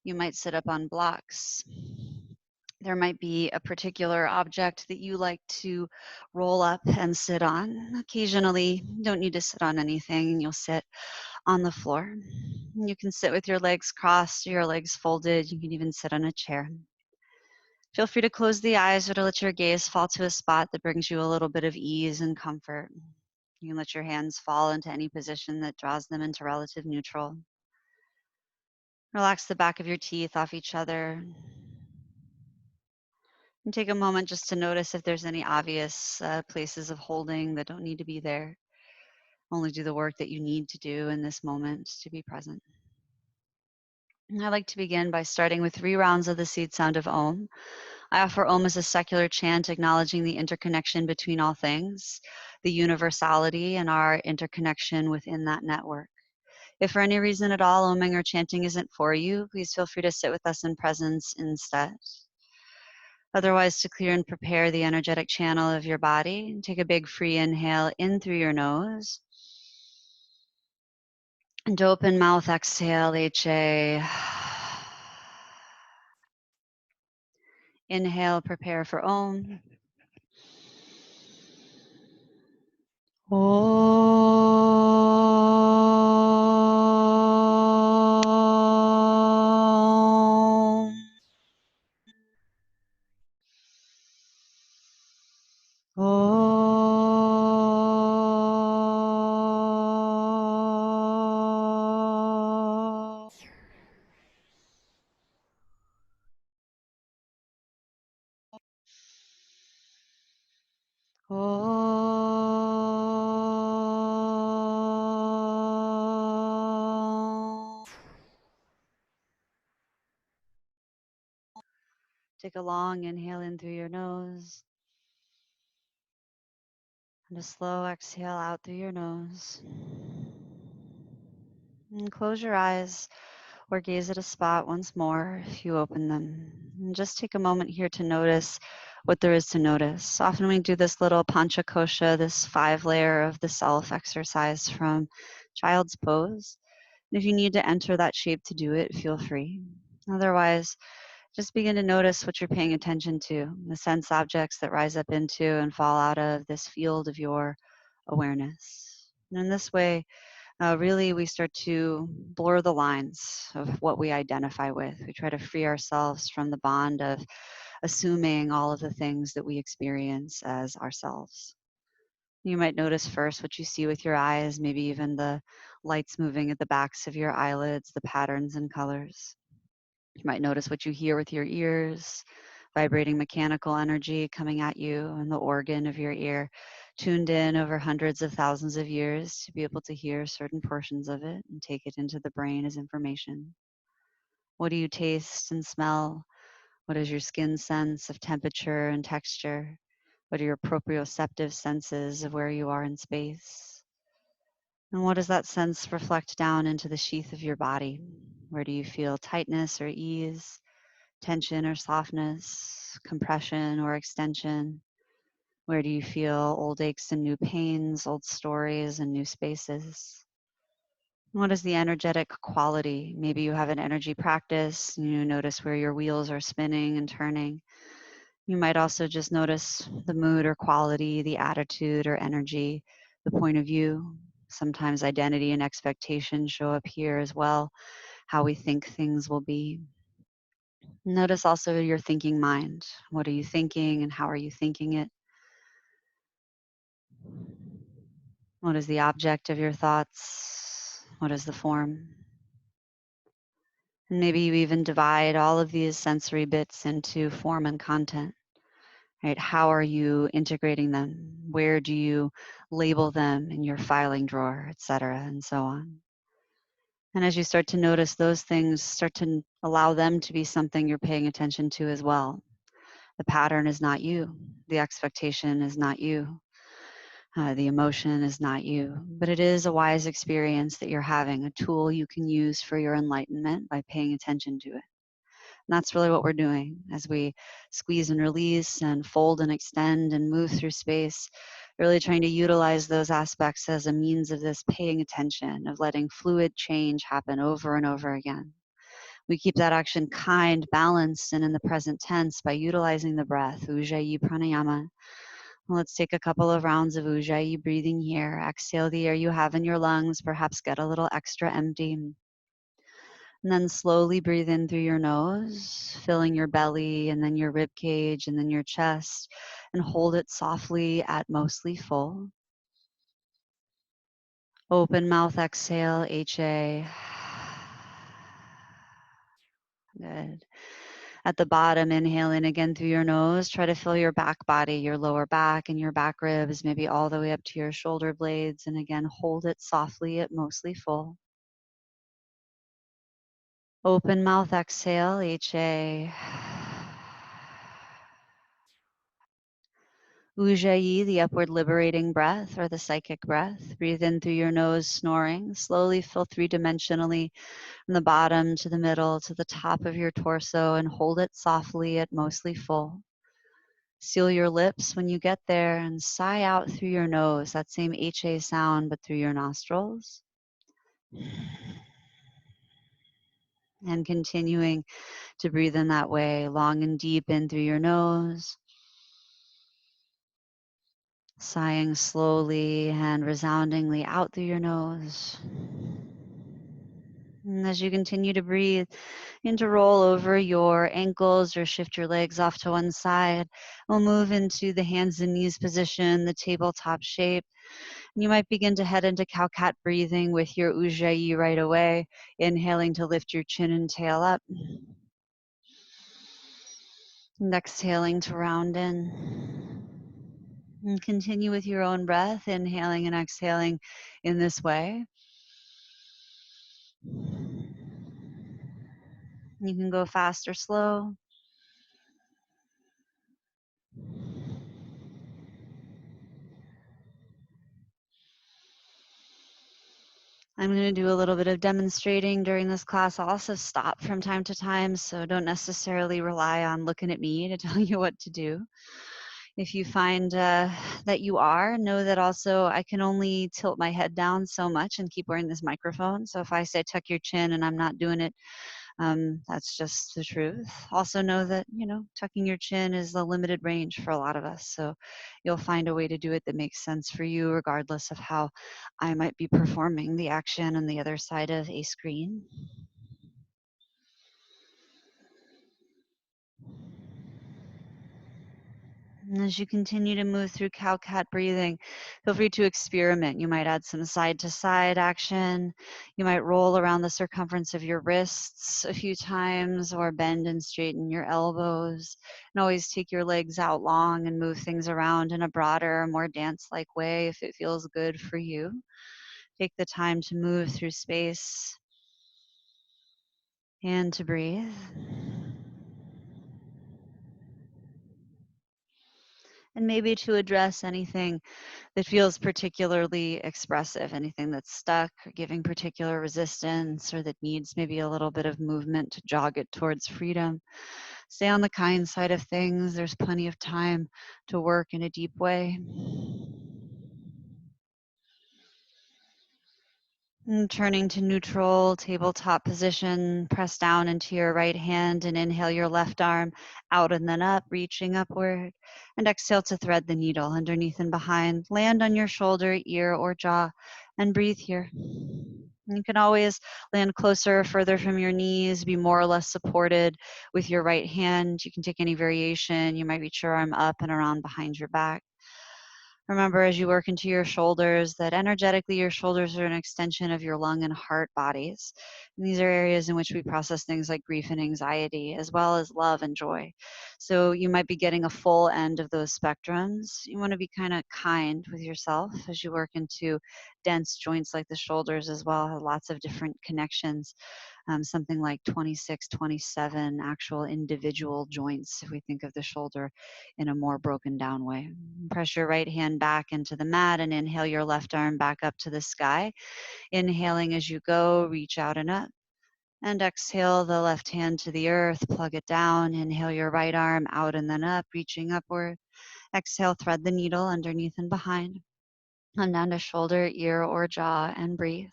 You might sit up on blocks. There might be a particular object that you like to roll up and sit on. Occasionally, you don't need to sit on anything. You'll sit on the floor. You can sit with your legs crossed, your legs folded. You can even sit on a chair. Feel free to close the eyes or to let your gaze fall to a spot that brings you a little bit of ease and comfort. You can let your hands fall into any position that draws them into relative neutral. Relax the back of your teeth off each other. And take a moment just to notice if there's any obvious places of holding that don't need to be there. Only do the work that you need to do in this moment to be present. And I like to begin by starting with 3 rounds of the seed sound of Om. I offer Om as a secular chant acknowledging the interconnection between all things, the universality and our interconnection within that network. If for any reason at all Oming or chanting isn't for you, please feel free to sit with us in presence instead. Otherwise, to clear and prepare the energetic channel of your body, take a big free inhale in through your nose. And open mouth, exhale, HA. Inhale, prepare for Om. Om. Om. Om. Take a long inhale in through your nose and a slow exhale out through your nose. And close your eyes or gaze at a spot once more if you open them. And just take a moment here to notice what there is to notice. Often we do this little panchakosha, this 5-layer of the self exercise from child's pose. And if you need to enter that shape to do it, feel free. Otherwise, just begin to notice what you're paying attention to, the sense objects that rise up into and fall out of this field of your awareness. And in this way, really we start to blur the lines of what we identify with. We try to free ourselves from the bond of assuming all of the things that we experience as ourselves. You might notice first what you see with your eyes, maybe even the lights moving at the backs of your eyelids, the patterns and colors. You might notice what you hear with your ears, vibrating mechanical energy coming at you, and the organ of your ear tuned in over hundreds of thousands of years to be able to hear certain portions of it and take it into the brain as information. What do you taste and smell? What is your skin sense of temperature and texture? What are your proprioceptive senses of where you are in space? And what does that sense reflect down into the sheath of your body? Where do you feel tightness or ease? Tension or softness, compression or extension? Where do you feel old aches and new pains, old stories and new spaces? What is the energetic quality? Maybe you have an energy practice, and you notice where your wheels are spinning and turning. You might also just notice the mood or quality, the attitude or energy, the point of view. Sometimes identity and expectation show up here as well, how we think things will be. Notice also your thinking mind. What are you thinking and how are you thinking it? What is the object of your thoughts? What is the form? And maybe you even divide all of these sensory bits into form and content, right? How are you integrating them? Where do you label them in your filing drawer, etc., and so on? And as you start to notice those things, start to allow them to be something you're paying attention to as well. The pattern is not you. The expectation is not you. The emotion is not you. But it is a wise experience that you're having, a tool you can use for your enlightenment by paying attention to it. And that's really what we're doing as we squeeze and release and fold and extend and move through space, really trying to utilize those aspects as a means of this paying attention, of letting fluid change happen over and over again. We keep that action kind, balanced, and in the present tense by utilizing the breath, Ujjayi Pranayama. Let's take a couple of rounds of Ujjayi breathing here. Exhale the air you have in your lungs, perhaps get a little extra empty. And then slowly breathe in through your nose, filling your belly and then your rib cage and then your chest, and hold it softly at mostly full. Open mouth, exhale, HA. Good. At the bottom, inhale in again through your nose. Try to fill your back body, your lower back and your back ribs, maybe all the way up to your shoulder blades. And again, hold it softly at mostly full. Open mouth, exhale, HA. Ujjayi, the upward liberating breath or the psychic breath. Breathe in through your nose, snoring. Slowly fill three-dimensionally from the bottom to the middle to the top of your torso and hold it softly at mostly full. Seal your lips when you get there and sigh out through your nose, that same HA sound, but through your nostrils. And continuing to breathe in that way, long and deep in through your nose. Sighing slowly and resoundingly out through your nose. And as you continue to breathe, begin to roll over your ankles or shift your legs off to one side. We'll move into the hands and knees position, the tabletop shape. And you might begin to head into cow-cat breathing with your Ujjayi right away, inhaling to lift your chin and tail up. And exhaling to round in. And continue with your own breath, inhaling and exhaling in this way. You can go fast or slow. I'm going to do a little bit of demonstrating during this class. I'll also stop from time to time, so don't necessarily rely on looking at me to tell you what to do. If you find that you are, know that also I can only tilt my head down so much and keep wearing this microphone. So if I say tuck your chin and I'm not doing it, that's just the truth. Also know that, tucking your chin is a limited range for a lot of us. So you'll find a way to do it that makes sense for you, regardless of how I might be performing the action on the other side of a screen. And as you continue to move through cow-cat breathing, feel free to experiment. You might add some side-to-side action. You might roll around the circumference of your wrists a few times or bend and straighten your elbows. And always take your legs out long and move things around in a broader, more dance-like way if it feels good for you. Take the time to move through space and to breathe. And maybe to address anything that feels particularly expressive, anything that's stuck or giving particular resistance or that needs maybe a little bit of movement to jog it towards freedom. Stay on the kind side of things. There's plenty of time to work in a deep way. And turning to neutral tabletop position, press down into your right hand and inhale your left arm out and then up, reaching upward. And exhale to thread the needle underneath and behind. Land on your shoulder, ear, or jaw, and breathe here. You can always land closer or further from your knees, be more or less supported with your right hand. You can take any variation. You might reach your arm up and around behind your back. Remember, as you work into your shoulders, that energetically your shoulders are an extension of your lung and heart bodies. And these are areas in which we process things like grief and anxiety, as well as love and joy. So you might be getting a full end of those spectrums. You want to be kind of kind with yourself as you work into dense joints like the shoulders as well, have lots of different connections. Something like 26, 27 actual individual joints if we think of the shoulder in a more broken down way. Press your right hand back into the mat and inhale your left arm back up to the sky. Inhaling as you go, reach out and up. And exhale the left hand to the earth, plug it down. Inhale your right arm out and then up, reaching upward. Exhale, thread the needle underneath and behind. And down to shoulder, ear, or jaw, and breathe.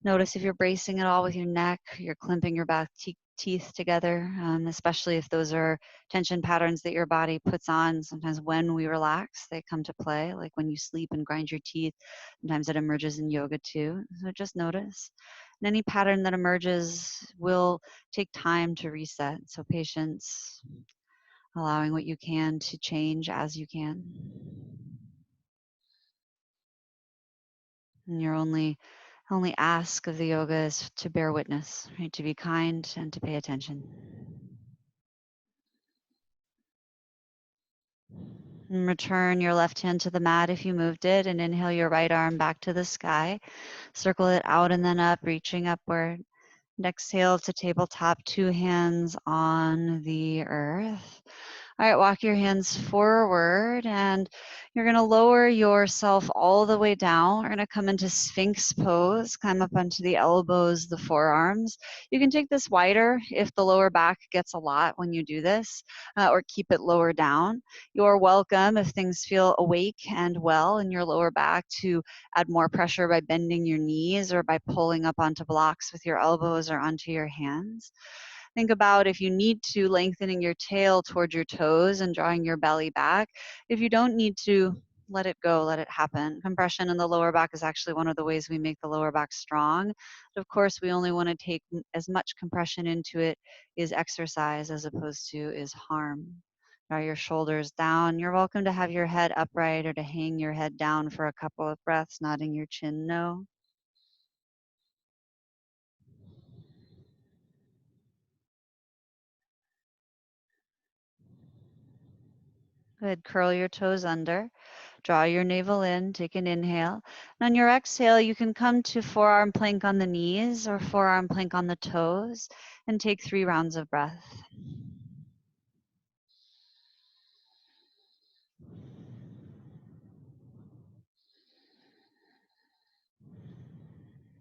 Notice if you're bracing at all with your neck, you're clamping your back teeth together, especially if those are tension patterns that your body puts on. Sometimes when we relax, they come to play, like when you sleep and grind your teeth. Sometimes it emerges in yoga too. So just notice. And any pattern that emerges will take time to reset. So patience, allowing what you can to change as you can. And your only ask of the yoga is to bear witness, right? To be kind and to pay attention. And return your left hand to the mat if you moved it, and inhale your right arm back to the sky. Circle it out and then up, reaching upward. And exhale to tabletop, two hands on the earth. All right, walk your hands forward and you're going to lower yourself all the way down. We're going to come into Sphinx pose, climb up onto the elbows, the forearms. You can take this wider if the lower back gets a lot when you do this, or keep it lower down. You're welcome if things feel awake and well in your lower back to add more pressure by bending your knees or by pulling up onto blocks with your elbows or onto your hands. Think about if you need to, lengthening your tail towards your toes and drawing your belly back. If you don't need to, let it go, let it happen. Compression in the lower back is actually one of the ways we make the lower back strong. But of course, we only want to take as much compression into it is exercise as opposed to is harm. Draw your shoulders down. You're welcome to have your head upright or to hang your head down for a couple of breaths, nodding your chin no. Good. Curl your toes under. Draw your navel in, take an inhale. And on your exhale, you can come to forearm plank on the knees or forearm plank on the toes and take 3 rounds of breath.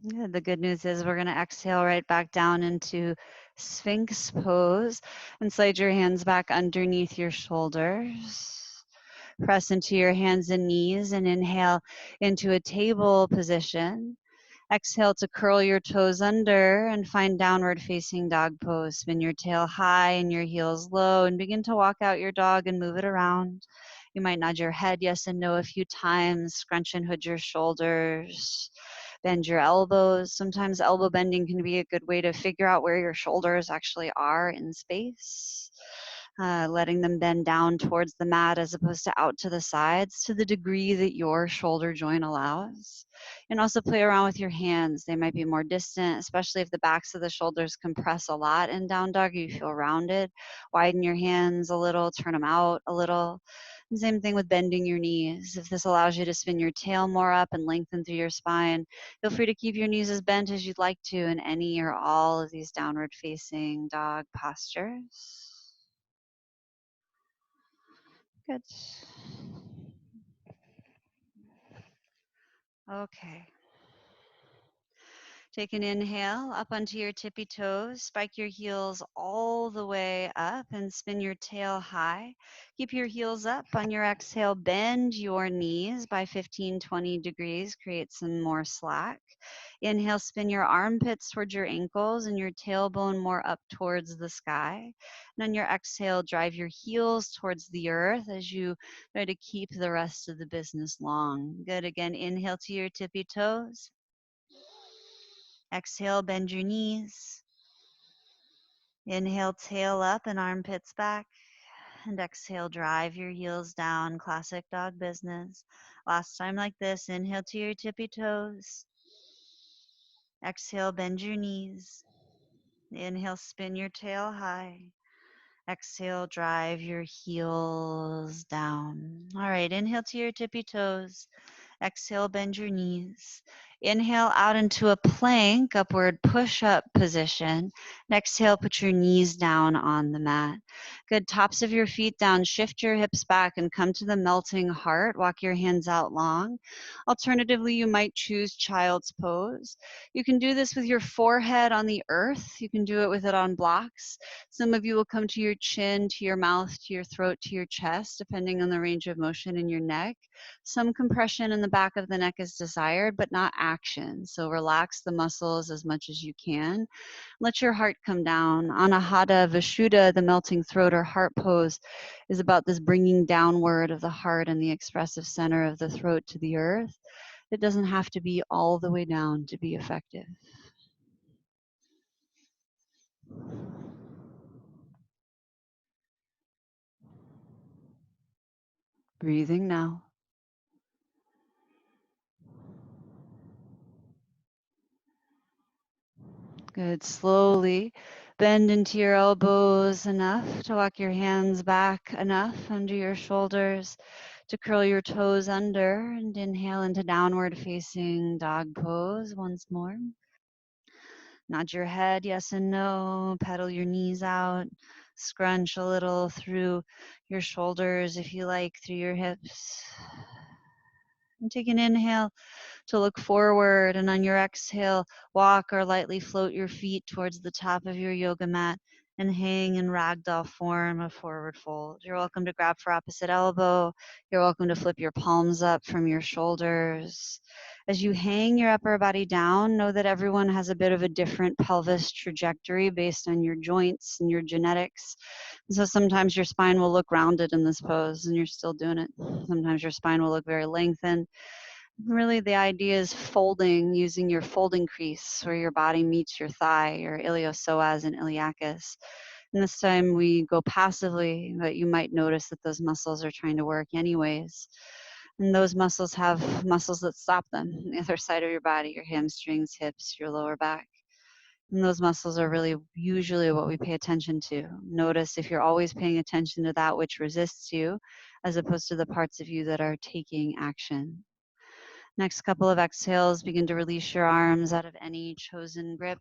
Yeah, the good news is we're going to exhale right back down into Sphinx pose and slide your hands back underneath your shoulders. Press into your hands and knees and inhale into a table position. Exhale to curl your toes under and find downward facing dog pose. Spin your tail high and your heels low and begin to walk out your dog and move it around. You might nod your head yes and no a few times, scrunch and hood your shoulders, bend your elbows. Sometimes elbow bending can be a good way to figure out where your shoulders actually are in space. Letting them bend down towards the mat as opposed to out to the sides to the degree that your shoulder joint allows. And also play around with your hands. They might be more distant, especially if the backs of the shoulders compress a lot in down dog. You feel rounded. Widen your hands a little, turn them out a little. And same thing with bending your knees. If this allows you to spin your tail more up and lengthen through your spine, feel free to keep your knees as bent as you'd like to in any or all of these downward facing dog postures. Good. Okay. Take an inhale up onto your tippy toes. Spike your heels all the way up and spin your tail high. Keep your heels up. On your exhale, bend your knees by 15-20 degrees. Create some more slack. Inhale, spin your armpits towards your ankles and your tailbone more up towards the sky. And on your exhale, drive your heels towards the earth as you try to keep the rest of the business long. Good. Again, inhale to your tippy toes. Exhale, bend your knees. Inhale, tail up and armpits back. And exhale, drive your heels down. Classic dog business. Last time like this, inhale to your tippy toes. Exhale, bend your knees. Inhale, spin your tail high. Exhale, drive your heels down. All right, inhale to your tippy toes. Exhale, bend your knees. Inhale out into a plank, upward push-up position. And exhale, put your knees down on the mat. Good, tops of your feet down. Shift your hips back and come to the melting heart. Walk your hands out long. Alternatively, you might choose child's pose. You can do this with your forehead on the earth. You can do it with it on blocks. Some of you will come to your chin, to your mouth, to your throat, to your chest, depending on the range of motion in your neck. Some compression in the back of the neck is desired, but not action. So relax the muscles as much as you can. Let your heart come down. Anahata Vishuddha, the melting throat or heart pose, is about this bringing downward of the heart and the expressive center of the throat to the earth. It doesn't have to be all the way down to be effective. Breathing now. Good. Slowly bend into your elbows enough to walk your hands back enough under your shoulders to curl your toes under, and inhale into downward facing dog pose once more. Nod your head yes and no, pedal your knees out, scrunch a little through your shoulders if you like, through your hips. And take an inhale to look forward, and on your exhale, walk or lightly float your feet towards the top of your yoga mat and hang in ragdoll form of forward fold. You're welcome to grab for opposite elbow. You're welcome to flip your palms up from your shoulders. As you hang your upper body down, know that everyone has a bit of a different pelvis trajectory based on your joints and your genetics. And so sometimes your spine will look rounded in this pose and you're still doing it. Sometimes your spine will look very lengthened. Really, the idea is folding using your folding crease where your body meets your thigh, your iliopsoas and iliacus. And this time we go passively, but you might notice that those muscles are trying to work anyways. And those muscles have muscles that stop them on the other side of your body, your hamstrings, hips, your lower back. And those muscles are really usually what we pay attention to. Notice if you're always paying attention to that which resists you, as opposed to the parts of you that are taking action. Next couple of exhales, begin to release your arms out of any chosen grip.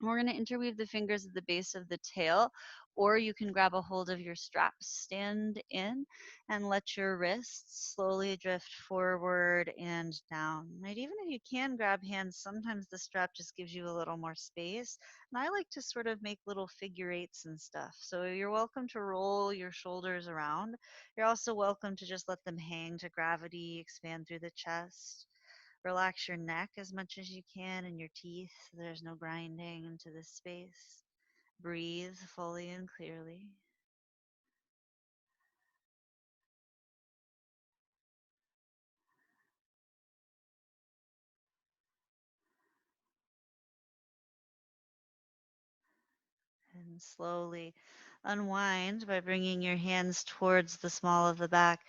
We're going to interweave the fingers at the base of the tail, or you can grab a hold of your straps. Stand in and let your wrists slowly drift forward and down. Right? Even if you can grab hands, sometimes the strap just gives you a little more space. And I like to sort of make little figure eights and stuff. So you're welcome to roll your shoulders around. You're also welcome to just let them hang to gravity, expand through the chest. Relax your neck as much as you can and your teeth. There's no grinding into this space. Breathe fully and clearly. And slowly unwind by bringing your hands towards the small of the back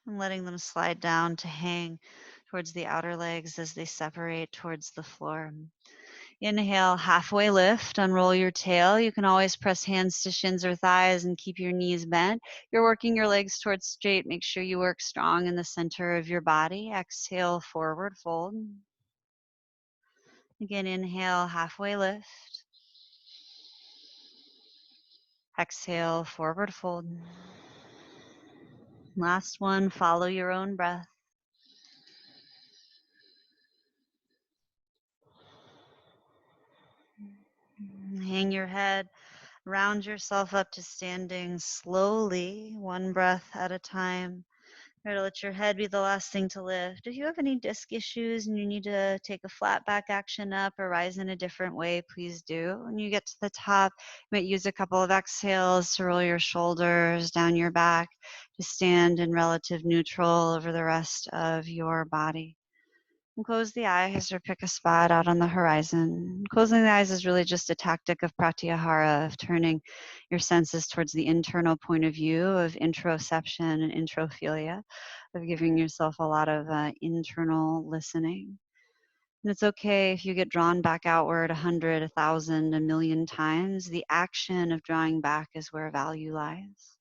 and letting them slide down to hang towards the outer legs as they separate towards the floor. Inhale, halfway lift, unroll your tail. You can always press hands to shins or thighs and keep your knees bent. You're working your legs towards straight. Make sure you work strong in the center of your body. Exhale, forward fold. Again, inhale, halfway lift. Exhale, forward fold. Last one, follow your own breath. Hang your head, round yourself up to standing slowly, one breath at a time. Try to let your head be the last thing to lift. If you have any disc issues and you need to take a flat back action up or rise in a different way, please do. When you get to the top, you might use a couple of exhales to roll your shoulders down your back to stand in relative neutral over the rest of your body. And close the eyes or pick a spot out on the horizon. Closing the eyes is really just a tactic of pratyahara, of turning your senses towards the internal point of view of introception and introphilia, of giving yourself a lot of internal listening. And it's okay if you get drawn back outward 100, 1,000, a million times. The action of drawing back is where value lies.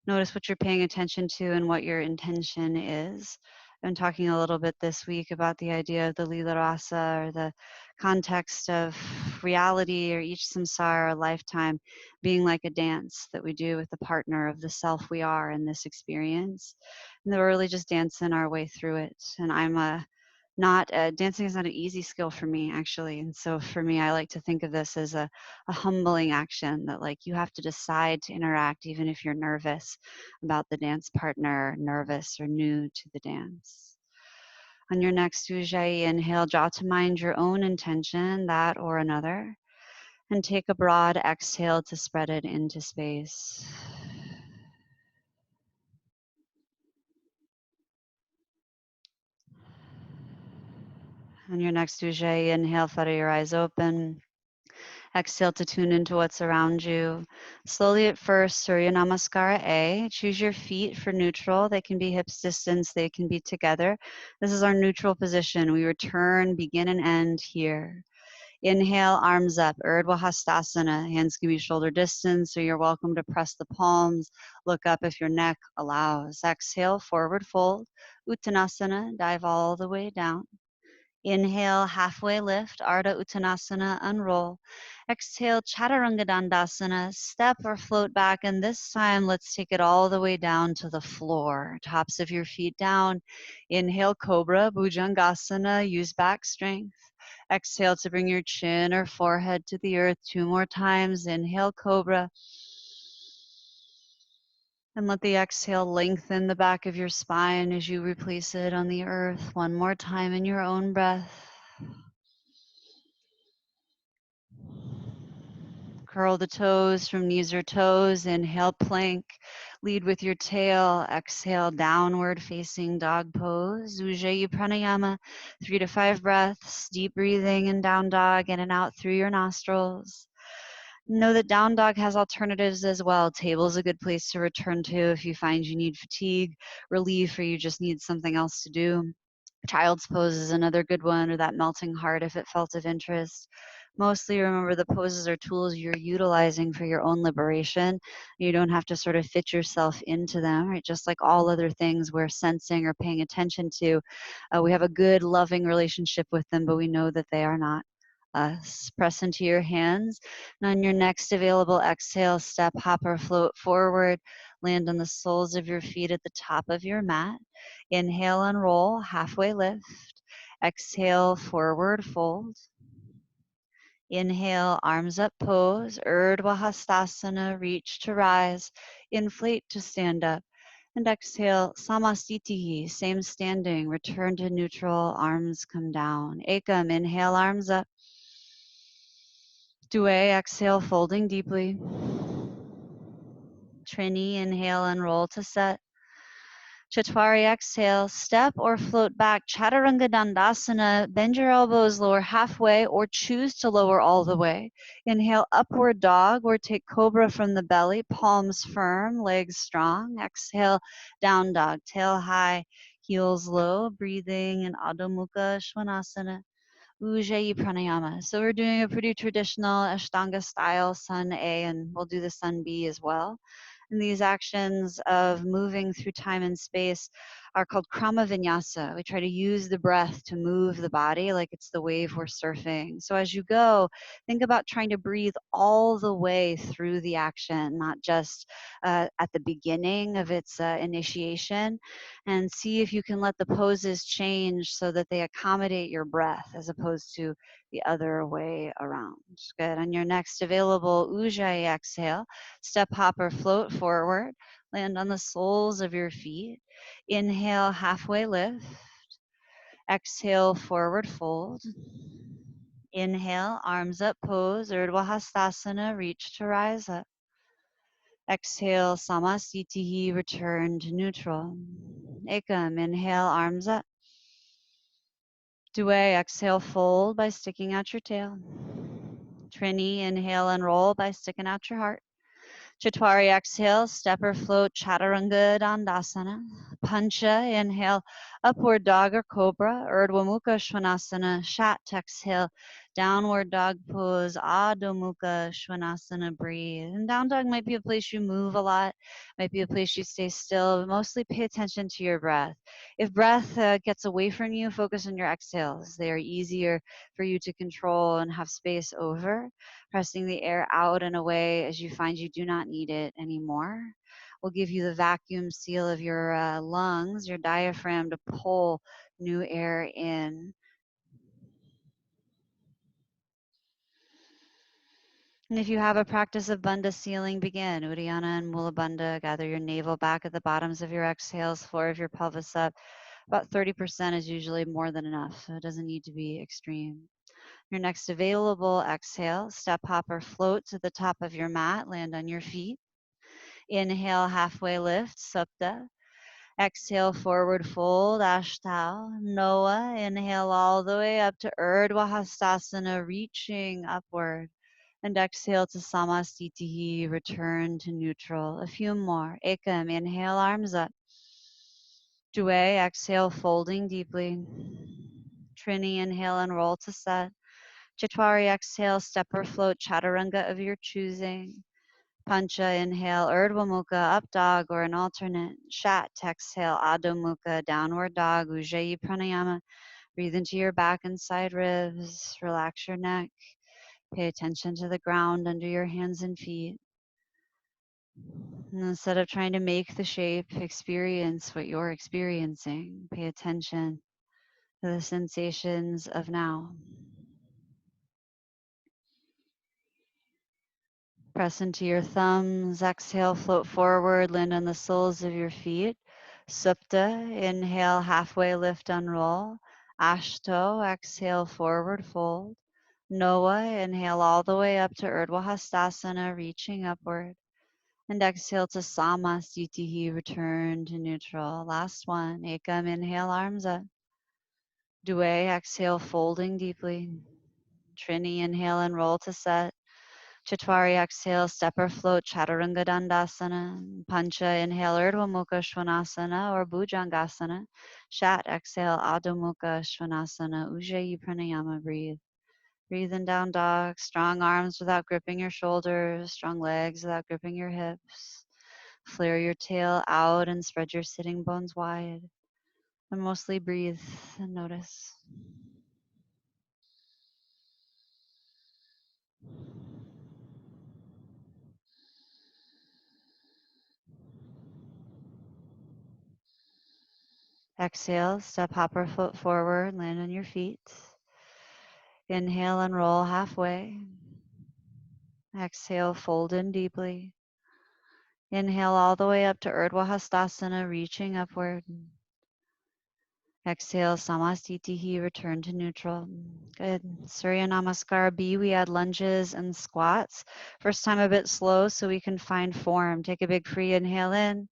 Notice what you're paying attention to and what your intention is. I've been talking a little bit this week about the idea of the Lila Rasa, or the context of reality, or each samsara or lifetime being like a dance that we do with the partner of the self we are in this experience. And that we're really just dancing our way through it. And I'm a not dancing is not an easy skill for me, actually. And so for me, I like to think of this as a humbling action, that like you have to decide to interact even if you're nervous about the dance partner, nervous or new to the dance. On your next Ujjayi inhale, draw to mind your own intention, that or another, and take a broad exhale to spread it into space. On your next Ujjayi inhale, flutter your eyes open. Exhale to tune into what's around you. Slowly at first, Surya Namaskara A. Choose your feet for neutral. They can be hips distance, they can be together. This is our neutral position. We return, begin, and end here. Inhale, arms up, Urdhva Hastasana. Hands can be shoulder distance, so you're welcome to press the palms. Look up if your neck allows. Exhale, forward fold. Uttanasana, dive all the way down. Inhale, halfway lift, Ardha Uttanasana, unroll. Exhale, Chaturanga Dandasana, step or float back. And this time, let's take it all the way down to the floor. Tops of your feet down. Inhale, Cobra, Bhujangasana, use back strength. Exhale to bring your chin or forehead to the earth 2 more times. Inhale, Cobra. And let the exhale lengthen the back of your spine as you replace it on the earth 1 more time in your own breath. Curl the toes from knees or toes. Inhale, plank. Lead with your tail. Exhale, downward facing dog pose. Ujjayi pranayama, 3 to 5 breaths. Deep breathing in down dog, in and out through your nostrils. Know that down dog has alternatives as well. Table is a good place to return to if you find you need fatigue, relief, or you just need something else to do. Child's pose is another good one, or that melting heart if it felt of interest. Mostly remember the poses are tools you're utilizing for your own liberation. You don't have to sort of fit yourself into them, right? Just like all other things we're sensing or paying attention to, we have a good, loving relationship with them, but we know that they are not us. Press into your hands. And on your next available exhale, step, hop, or float forward. Land on the soles of your feet at the top of your mat. Inhale and roll, halfway lift. Exhale, forward fold. Inhale, arms up pose, Urdhva Hastasana, reach to rise, inflate to stand up. And exhale, Samastitihi, same standing, return to neutral, arms come down. Ekam, inhale, arms up. Due, exhale, folding deeply. Trini, inhale and roll to set. Chatwari, exhale, step or float back. Chaturanga Dandasana, bend your elbows, lower halfway, or choose to lower all the way. Inhale, upward dog, or take cobra from the belly, palms firm, legs strong. Exhale, down dog, tail high, heels low, breathing in Adho Mukha Svanasana. Ujjayi pranayama. So we're doing a pretty traditional Ashtanga style sun A, and we'll do the sun B as well. And these actions of moving through time and space are called krama vinyasa. We try to use the breath to move the body like it's the wave we're surfing. So as you go, think about trying to breathe all the way through the action, not just at the beginning of its initiation, and see if you can let the poses change so that they accommodate your breath as opposed to the other way around. Good. On your next available Ujjayi exhale, step, hop, or float forward. Land on the soles of your feet. Inhale, halfway lift. Exhale, forward fold. Inhale, arms up pose, Urdhva Hastasana, reach to rise up. Exhale, Samastitihi, return to neutral. Ekam, inhale, arms up. Due, exhale, fold by sticking out your tail. Trini, inhale and roll by sticking out your heart. Chatwari, exhale, step or float, Chaturanga Dandasana. Pancha, inhale, upward dog or cobra, Urdhva Mukha Svanasana. Shat, exhale, downward dog pose, Adho Mukha Svanasana, breathe. And down dog might be a place you move a lot, might be a place you stay still, but mostly pay attention to your breath. If breath gets away from you, focus on your exhales. They are easier for you to control and have space over. Pressing the air out and away as you find you do not need it anymore. Will give you the vacuum seal of your lungs, your diaphragm to pull new air in. And if you have a practice of bandha sealing, begin. Uddiyana and Mula Bandha. Gather your navel back at the bottoms of your exhales, floor of your pelvis up. About 30% is usually more than enough, so it doesn't need to be extreme. Your next available exhale, step, hop, or float to the top of your mat, land on your feet. Inhale, halfway lift, supta. Exhale, forward fold, Ashtanga. Noah, inhale all the way up to Urdhva Hastasana, reaching upward. And exhale to Samastitihi, return to neutral. A few more. Ekam, inhale, arms up. Due, exhale, folding deeply. Trini, inhale and roll to set. Chatwari, exhale, step or float, chaturanga of your choosing. Pancha, inhale, Urdhva Mukha, up dog or an alternate. Shat, exhale, Adho Mukha, downward dog, Ujjayi Pranayama. Breathe into your back and side ribs. Relax your neck. Pay attention to the ground under your hands and feet. And instead of trying to make the shape, experience what you're experiencing. Pay attention to the sensations of now. Press into your thumbs. Exhale, float forward, land on the soles of your feet. Supta, inhale, halfway lift, unroll. Ashto, exhale, forward fold. Noah, inhale all the way up to Urdhva Hastasana, reaching upward. And exhale to Samasthiti, return to neutral. Last one. Ekam, inhale, arms up. Due, exhale, folding deeply. Trini, inhale and roll to set. Chatwari, exhale, step or float, Chaturanga Dandasana. Pancha, inhale, Urdhva Mukha Svanasana or Bhujangasana. Shat, exhale, Adho Mukha Svanasana. Ujjayi Pranayama, breathe. Breathe in down dog. Strong arms without gripping your shoulders. Strong legs without gripping your hips. Flare your tail out and spread your sitting bones wide. And mostly breathe and notice. Exhale, step, hop, or foot forward, land on your feet. Inhale and roll halfway. Exhale, fold in deeply. Inhale all the way up to Urdhva Hastasana, reaching upward. Exhale, Samastitihi, return to neutral. Good. Surya Namaskar B, we add lunges and squats. First time a bit slow so we can find form. Take a big free inhale in.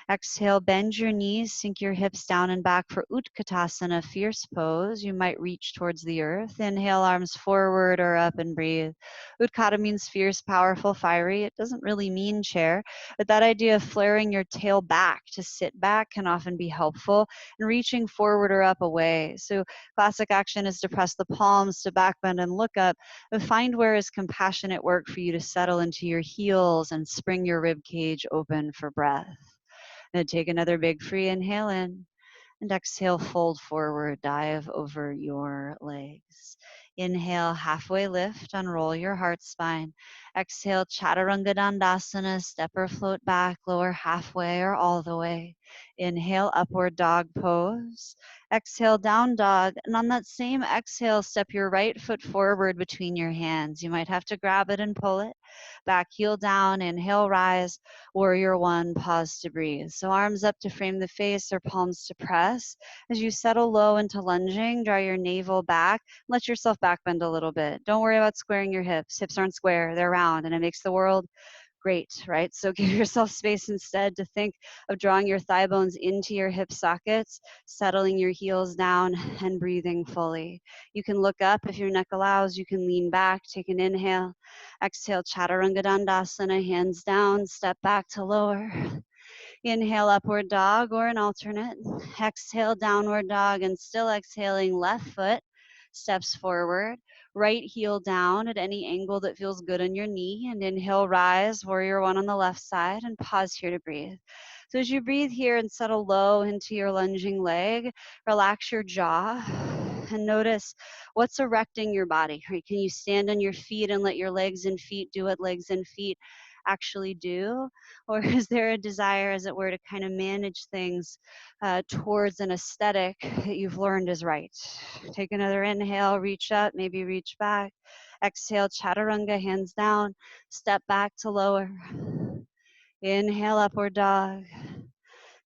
Exhale, bend your knees, sink your hips down and back for Utkatasana, fierce pose. You might reach towards the earth. Inhale, arms forward or up and breathe. Utkata means fierce, powerful, fiery. It doesn't really mean chair, but that idea of flaring your tail back to sit back can often be helpful, and reaching forward or up away. So classic action is to press the palms, to backbend and look up, but find where is compassionate work for you to settle into your heels and spring your rib cage open for breath. And take another big free inhale in. And exhale, fold forward, dive over your legs. Inhale, halfway lift, unroll your heart spine. Exhale, Chaturanga Dandasana, step or float back, lower halfway or all the way. Inhale, upward dog pose. Exhale, down dog. And on that same exhale, step your right foot forward between your hands. You might have to grab it and pull it. Back heel down, inhale, rise. Warrior one, pause to breathe. So arms up to frame the face or palms to press. As you settle low into lunging, draw your navel back. Let yourself back bend a little bit. Don't worry about squaring your hips. Hips aren't square, they're round, and it makes the world great, right? So give yourself space instead to think of drawing your thigh bones into your hip sockets, settling your heels down, and breathing fully. You can look up if your neck allows. You can lean back, take an inhale. Exhale, Chaturanga Dandasana, hands down, step back to lower. Inhale, upward dog or an alternate. Exhale, downward dog, and still exhaling, left foot steps forward, right heel down at any angle that feels good on your knee, and inhale, rise, warrior one on the left side, and pause here to breathe. So as you breathe here and settle low into your lunging leg, relax your jaw and notice what's erecting your body. Right? Can you stand on your feet and let your legs and feet do what legs and feet actually do? Or is there a desire, as it were, to kind of manage things towards an aesthetic that you've learned is right? Take another inhale, reach up, maybe reach back. Exhale, chaturanga, hands down, step back to lower. Inhale, upward dog.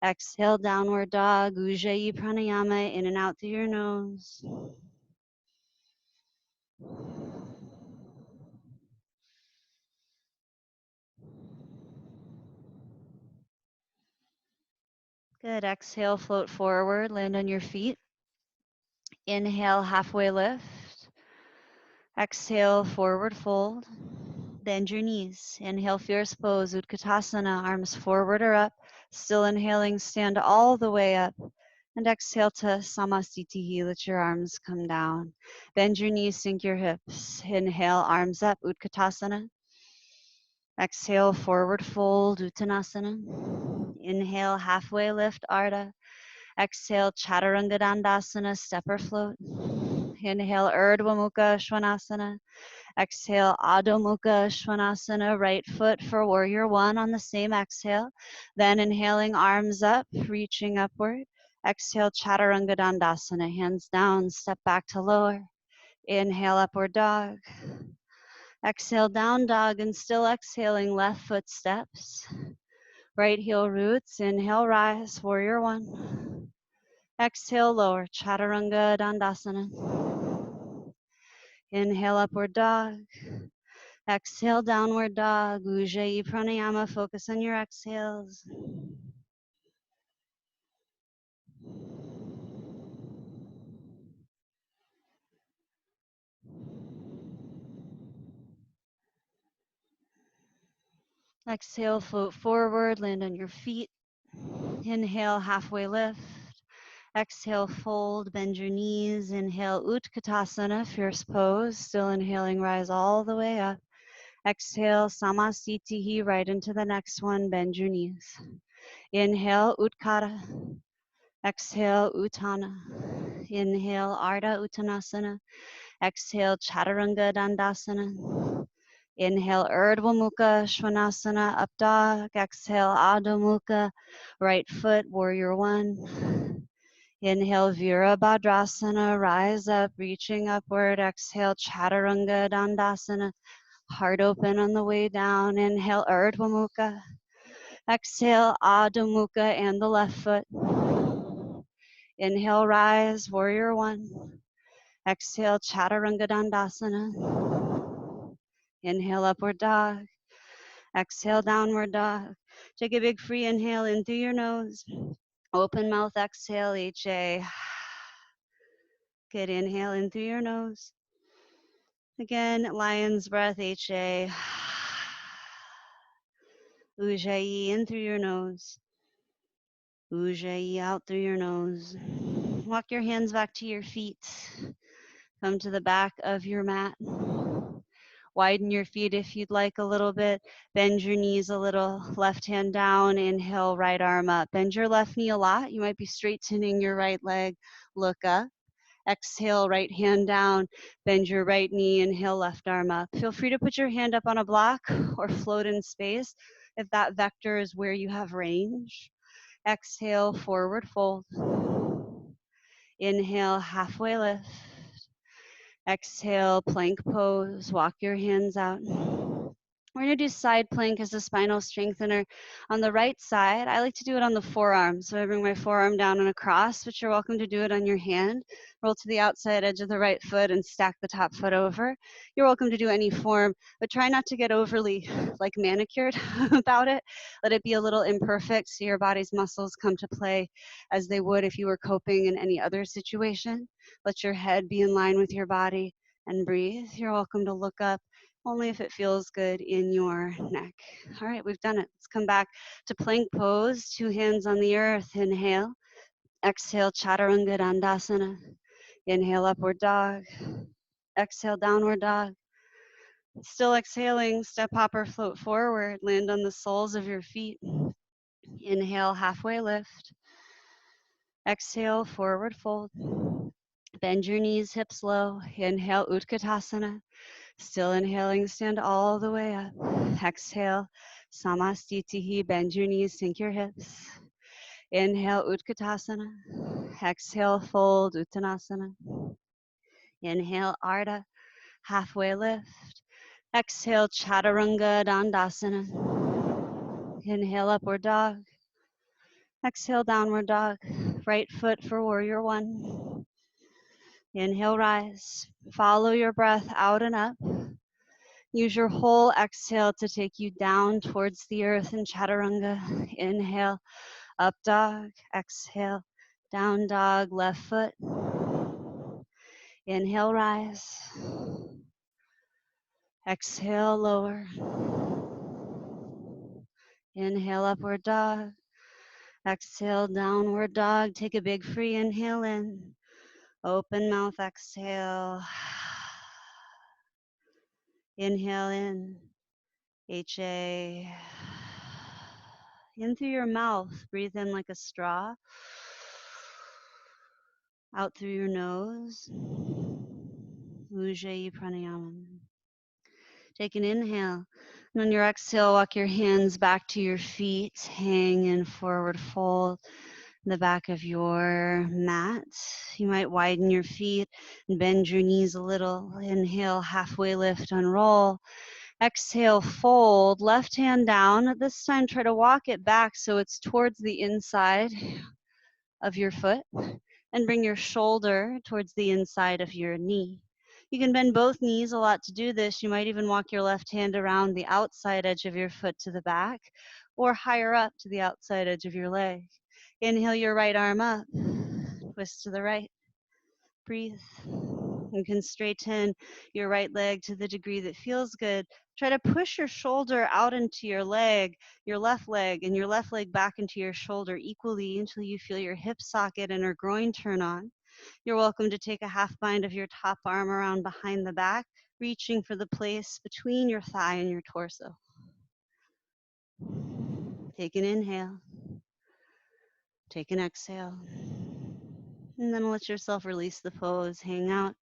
Exhale, downward dog, Ujjayi pranayama, in and out through your nose. Good. Exhale, float forward, land on your feet. Inhale, halfway lift. Exhale, forward fold. Bend your knees. Inhale, fierce pose, Utkatasana, arms forward or up. Still inhaling, stand all the way up. And exhale to Samasthiti, let your arms come down. Bend your knees, sink your hips. Inhale, arms up, Utkatasana. Exhale, forward fold, Uttanasana. Inhale, halfway lift, Ardha. Exhale, Chaturanga Dandasana, step or float. Inhale, Urdhva Mukha Svanasana. Exhale, Adho Mukha Svanasana, right foot for warrior one on the same exhale. Then inhaling, arms up, reaching upward. Exhale, Chaturanga Dandasana, hands down, step back to lower. Inhale, upward dog. Exhale, down dog, and still exhaling, left foot steps. Right heel roots, inhale, rise, warrior one. Exhale, lower, Chaturanga Dandasana. Inhale, upward dog. Exhale, downward dog, Ujjayi pranayama, focus on your exhales. Exhale, float forward, land on your feet. Inhale, halfway lift. Exhale, fold, bend your knees. Inhale, Utkatasana, fierce pose. Still inhaling, rise all the way up. Exhale, Samasthiti, right into the next one, bend your knees. Inhale, Utkara. Exhale, Uttana. Inhale, Ardha Uttanasana. Exhale, Chaturanga Dandasana. Inhale, Urdhva Mukha Svanasana, up dog. Exhale, Adho Mukha, right foot, warrior one. Inhale, Virabhadrasana, rise up, reaching upward. Exhale, Chaturanga Dandasana, heart open on the way down. Inhale, Urdhva Mukha. Exhale, Adho Mukha and the left foot. Inhale, rise, warrior one. Exhale, Chaturanga Dandasana. Inhale, upward dog. Exhale, downward dog. Take a big free inhale in through your nose. Open mouth, exhale, HA. Good, inhale in through your nose. Again, lion's breath, HA. Ujjayi in through your nose. Ujjayi out through your nose. Walk your hands back to your feet. Come to the back of your mat. Widen your feet if you'd like a little bit. Bend your knees a little. Left hand down. Inhale, right arm up. Bend your left knee a lot. You might be straightening your right leg. Look up. Exhale, right hand down. Bend your right knee. Inhale, left arm up. Feel free to put your hand up on a block or float in space if that vector is where you have range. Exhale, forward fold. Inhale, halfway lift. Exhale, plank pose. Walk your hands out. We're going to do side plank as a spinal strengthener. On the right side, I like to do it on the forearm. So I bring my forearm down and across, but you're welcome to do it on your hand. Roll to the outside edge of the right foot and stack the top foot over. You're welcome to do any form, but try not to get overly like manicured about it. Let it be a little imperfect so your body's muscles come to play as they would if you were coping in any other situation. Let your head be in line with your body and breathe. You're welcome to look up only if it feels good in your neck. All right, we've done it. Let's come back to plank pose. 2 hands on the earth. Inhale. Exhale, Chaturanga Dandasana. Inhale, upward dog. Exhale, downward dog. Still exhaling, step hopper, float forward. Land on the soles of your feet. Inhale, halfway lift. Exhale, forward fold. Bend your knees, hips low. Inhale, Utkatasana. Still inhaling, stand all the way up. Exhale, Samastitihi, bend your knees, sink your hips. Inhale, Utkatasana. Exhale, fold, Uttanasana. Inhale, Ardha, halfway lift. Exhale, Chaturanga Dandasana. Inhale, upward dog. Exhale, downward dog. Right foot for warrior one. Inhale, rise. Follow your breath out and up. Use your whole exhale to take you down towards the earth in chaturanga. Inhale, up dog. Exhale, down dog, left foot. Inhale, rise. Exhale, lower. Inhale, upward dog. Exhale, downward dog. Take a big free inhale in. Open mouth, exhale. Inhale in. HA. In through your mouth. Breathe in like a straw. Out through your nose. Ujjayi pranayama. Take an inhale. And on your exhale, walk your hands back to your feet. Hang in forward fold in the back of your mat. You might widen your feet and bend your knees a little. Inhale, halfway lift, unroll. Exhale, fold. Left hand down. At this time, try to walk it back so it's towards the inside of your foot. And bring your shoulder towards the inside of your knee. You can bend both knees a lot to do this. You might even walk your left hand around the outside edge of your foot to the back or higher up to the outside edge of your leg. Inhale your right arm up, twist to the right, breathe. You can straighten your right leg to the degree that feels good. Try to push your shoulder out into your leg, your left leg, and your left leg back into your shoulder equally until you feel your hip socket and or groin turn on. You're welcome to take a half bind of your top arm around behind the back, reaching for the place between your thigh and your torso. Take an inhale. Take an exhale. And then let yourself release the pose, hang out.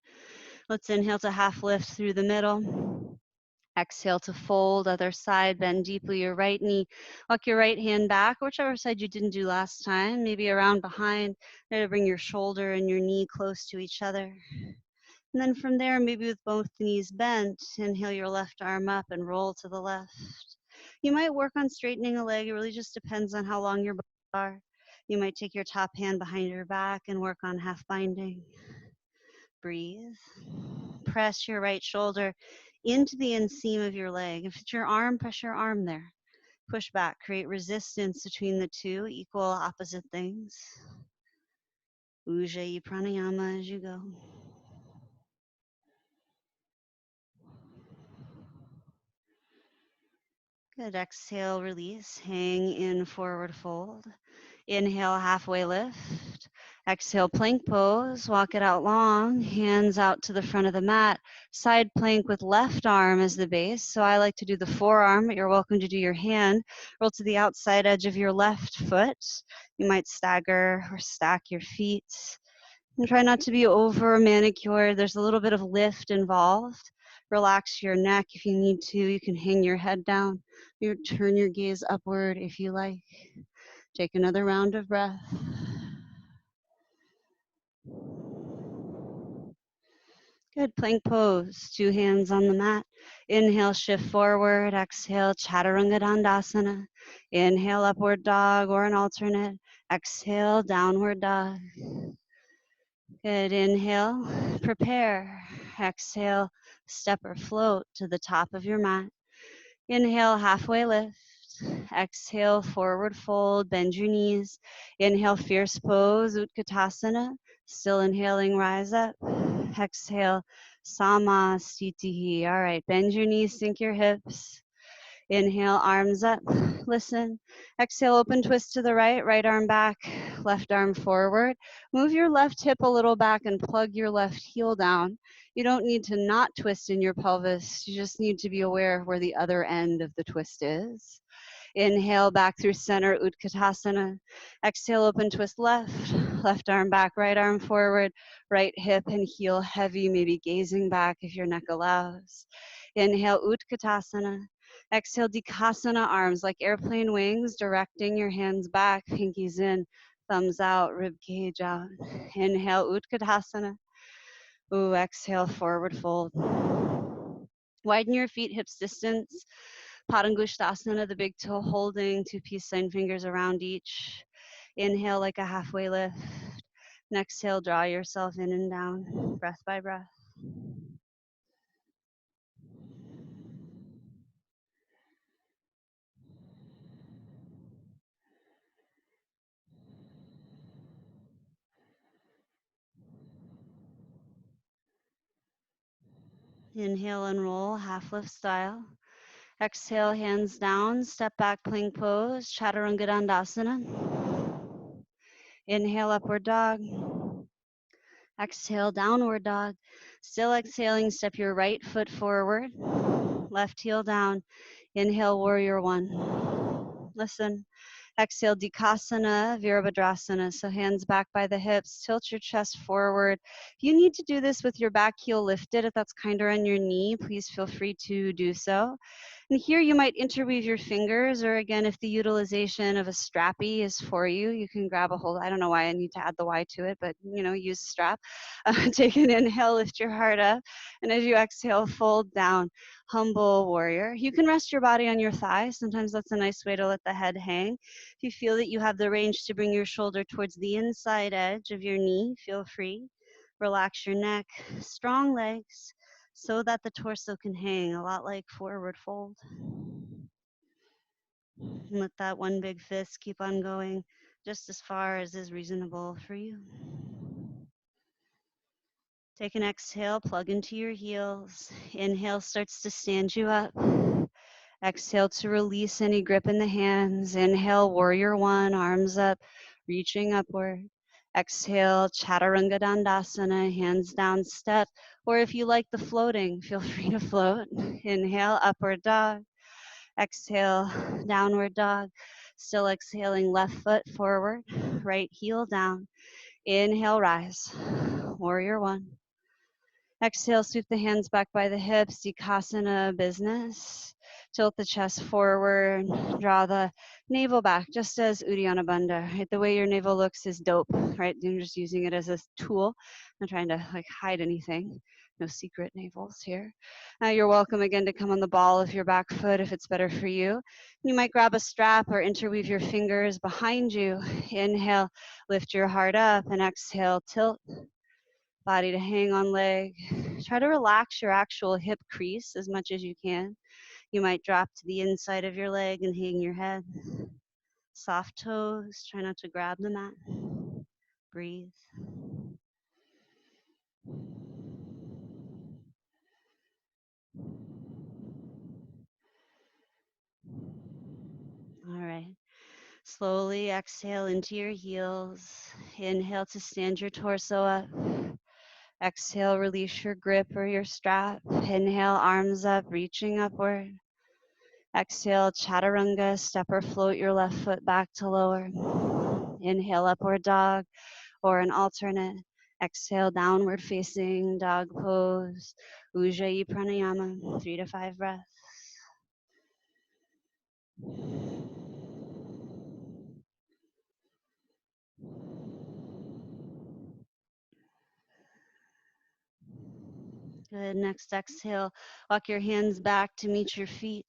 Let's inhale to half lift through the middle. Exhale to fold, other side, bend deeply your right knee. Walk your right hand back, whichever side you didn't do last time, maybe around behind. Try to bring your shoulder and your knee close to each other. And then from there, maybe with both knees bent, inhale your left arm up and roll to the left. You might work on straightening a leg. It really just depends on how long your bones are. You might take your top hand behind your back and work on half binding. Breathe. Press your right shoulder into the inseam of your leg. If it's your arm, press your arm there. Push back. Create resistance between the two, equal opposite things. Ujjayi pranayama as you go. Good. Exhale, release. Hang in forward fold. Inhale, halfway lift. Exhale, plank pose. Walk it out long. Hands out to the front of the mat. Side plank with left arm as the base. So I like to do the forearm, but you're welcome to do your hand. Roll to the outside edge of your left foot. You might stagger or stack your feet. And try not to be over manicured. There's a little bit of lift involved. Relax your neck if you need to. You can hang your head down. You turn your gaze upward if you like. Take another round of breath. Good. Plank pose. 2 hands on the mat. Inhale, shift forward. Exhale, chaturanga dandasana. Inhale, upward dog or an alternate. Exhale, downward dog. Good. Inhale, prepare. Exhale, step or float to the top of your mat. Inhale, halfway lift. Exhale, forward fold, bend your knees. Inhale, fierce pose, Utkatasana. Still inhaling, rise up. Exhale, Samastitihi. All right, bend your knees, sink your hips. Inhale, arms up, listen. Exhale, open twist to the right, right arm back, left arm forward. Move your left hip a little back and plug your left heel down. You don't need to not twist in your pelvis. You just need to be aware of where the other end of the twist is. Inhale, back through center, Utkatasana. Exhale, open twist left, left arm back, right arm forward, right hip and heel heavy, maybe gazing back if your neck allows. Inhale, Utkatasana. Exhale, Dikasana, arms like airplane wings, directing your hands back, pinkies in, thumbs out, rib cage out. Inhale, Utkatasana. Ooh, exhale, forward fold. Widen your feet, hips distance. Padangusthasana, the big toe holding, 2 peace sign fingers around each. Inhale like a halfway lift. And exhale, draw yourself in and down, breath by breath. Inhale and roll, half lift style. Exhale, hands down, step back, plank pose, chaturanga dandasana. Inhale, upward dog. Exhale, downward dog. Still exhaling, step your right foot forward, left heel down. Inhale, warrior one. Listen. Exhale, Dikasana, Virabhadrasana. So hands back by the hips, tilt your chest forward. If you need to do this with your back heel lifted, if that's kinder on your knee, please feel free to do so. And here you might interweave your fingers, or again, if the utilization of a strappy is for you, you can grab a hold. I don't know why I need to add the Y to it, but use a strap. Take an inhale, lift your heart up. And as you exhale, fold down, humble warrior. You can rest your body on your thigh. Sometimes that's a nice way to let the head hang. If you feel that you have the range to bring your shoulder towards the inside edge of your knee, feel free. Relax your neck, strong legs, so that the torso can hang, a lot like forward fold. And let that one big fist keep on going just as far as is reasonable for you. Take an exhale, plug into your heels. Inhale starts to stand you up. Exhale to release any grip in the hands. Inhale, warrior one, arms up, reaching upward. Exhale, chaturanga dandasana, hands down, step. Or if you like the floating, feel free to float. Inhale, upward dog. Exhale, downward dog. Still exhaling, left foot forward, right heel down. Inhale, rise. Warrior one. Exhale, sweep the hands back by the hips, Dikasana business. Tilt the chest forward, draw the navel back, just as Uddiyana Bandha. Right? The way your navel looks is dope, right? You're just using it as a tool. I'm not trying to hide anything. No secret navels here. You're welcome again to come on the ball of your back foot if it's better for you. You might grab a strap or interweave your fingers behind you. Inhale, lift your heart up, and exhale, tilt body to hang on leg. Try to relax your actual hip crease as much as you can. You might drop to the inside of your leg and hang your head. Soft toes, try not to grab the mat. Breathe. All right. Slowly exhale into your heels. Inhale to stand your torso up. Exhale, release your grip or your strap. Inhale, arms up, reaching upward. Exhale, chaturanga, step or float your left foot back to lower. Inhale, upward dog, or an alternate. Exhale, downward facing dog pose. Ujjayi pranayama, 3 to 5 breaths. Good. Next exhale, walk your hands back to meet your feet.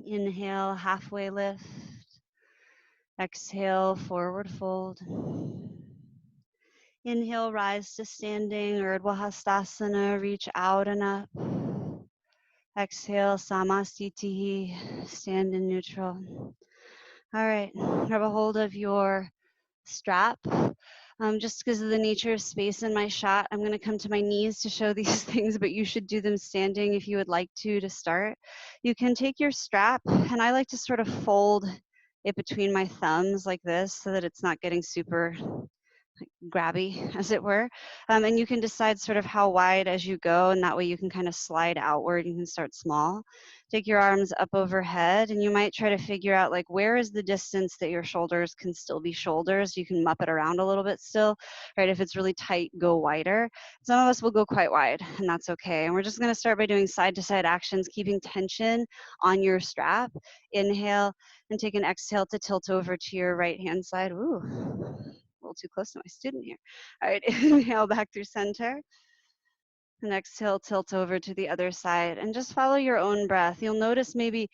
Inhale, halfway lift. Exhale, forward fold. Inhale, rise to standing, Urdhva Hastasana, reach out and up. Exhale, Samasthiti, stand in neutral. All right, grab a hold of your strap. Just because of the nature of space in my shot, I'm going to come to my knees to show these things, but you should do them standing if you would like to start. You can take your strap, and I like to sort of fold it between my thumbs like this so that it's not getting super grabby, as it were. And you can decide sort of how wide as you go, and that way you can kind of slide outward. You can start small. Take your arms up overhead, and you might try to figure out where is the distance that your shoulders can still be shoulders. You can mup it around a little bit still, right? If it's really tight, go wider. Some of us will go quite wide, and that's okay. And we're just going to start by doing side to side actions, keeping tension on your strap. Inhale, and take an exhale to tilt over to your right hand side. Ooh. A little too close to my student here. All right, inhale back through center. And exhale, tilt over to the other side and just follow your own breath. You'll notice maybe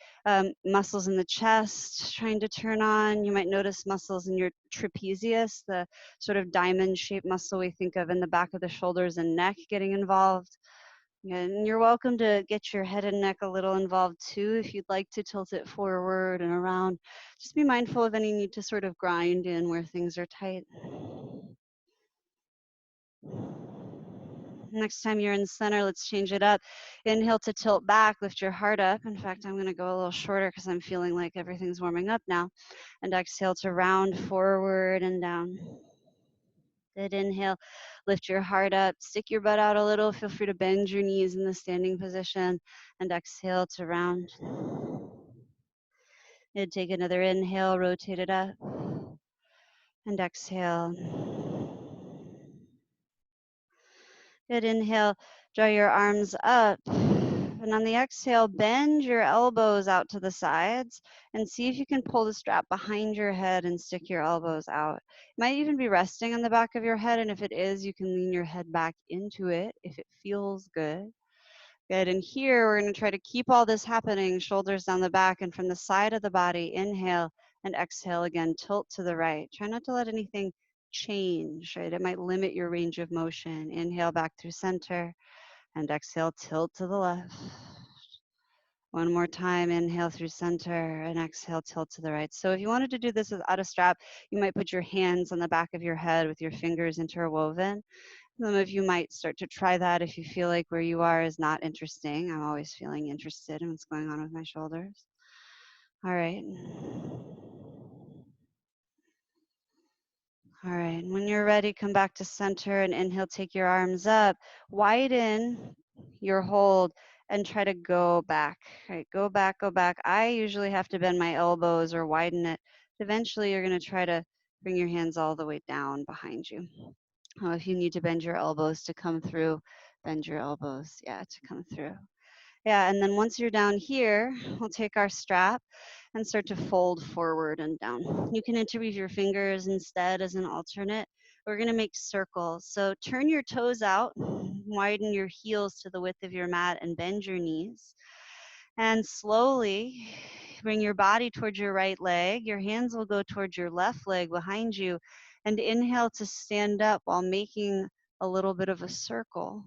muscles in the chest trying to turn on. You might notice muscles in your trapezius, the sort of diamond shaped muscle we think of in the back of the shoulders and neck getting involved. And you're welcome to get your head and neck a little involved too if you'd like to tilt it forward and around. Just be mindful of any need to sort of grind in where things are tight. Next time you're in center, let's change it up. Inhale to tilt back, lift your heart up. In fact, I'm going to go a little shorter because I'm feeling like everything's warming up now. And exhale to round forward and down. Good. Inhale, lift your heart up, stick your butt out a little. Feel free to bend your knees in the standing position. And exhale to round. Good. Take another inhale, rotate it up. And exhale. Good. Inhale, draw your arms up. And on the exhale, bend your elbows out to the sides and see if you can pull the strap behind your head and stick your elbows out. It might even be resting on the back of your head. And if it is, you can lean your head back into it if it feels good. Good. And here we're going to try to keep all this happening, shoulders down the back and from the side of the body. Inhale and exhale again, tilt to the right. Try not to let anything change, right? It might limit your range of motion. Inhale back through center and exhale, tilt to the left. One more time, inhale through center and exhale, tilt to the right. So if you wanted to do this without a strap, you might put your hands on the back of your head with your fingers interwoven. Some of you might start to try that if you feel like where you are is not interesting. I'm always feeling interested in what's going on with my shoulders. All right. All right, when you're ready, come back to center and inhale, take your arms up, widen your hold and try to go back. All right, go back, go back. I usually have to bend my elbows or widen it. Eventually, you're going to try to bring your hands all the way down behind you. If you need to bend your elbows to come through, bend your elbows, to come through. Yeah, and then once you're down here, we'll take our strap and start to fold forward and down. You can interweave your fingers instead as an alternate. We're gonna make circles. So turn your toes out, widen your heels to the width of your mat and bend your knees. And slowly bring your body towards your right leg. Your hands will go towards your left leg behind you. And inhale to stand up while making a little bit of a circle.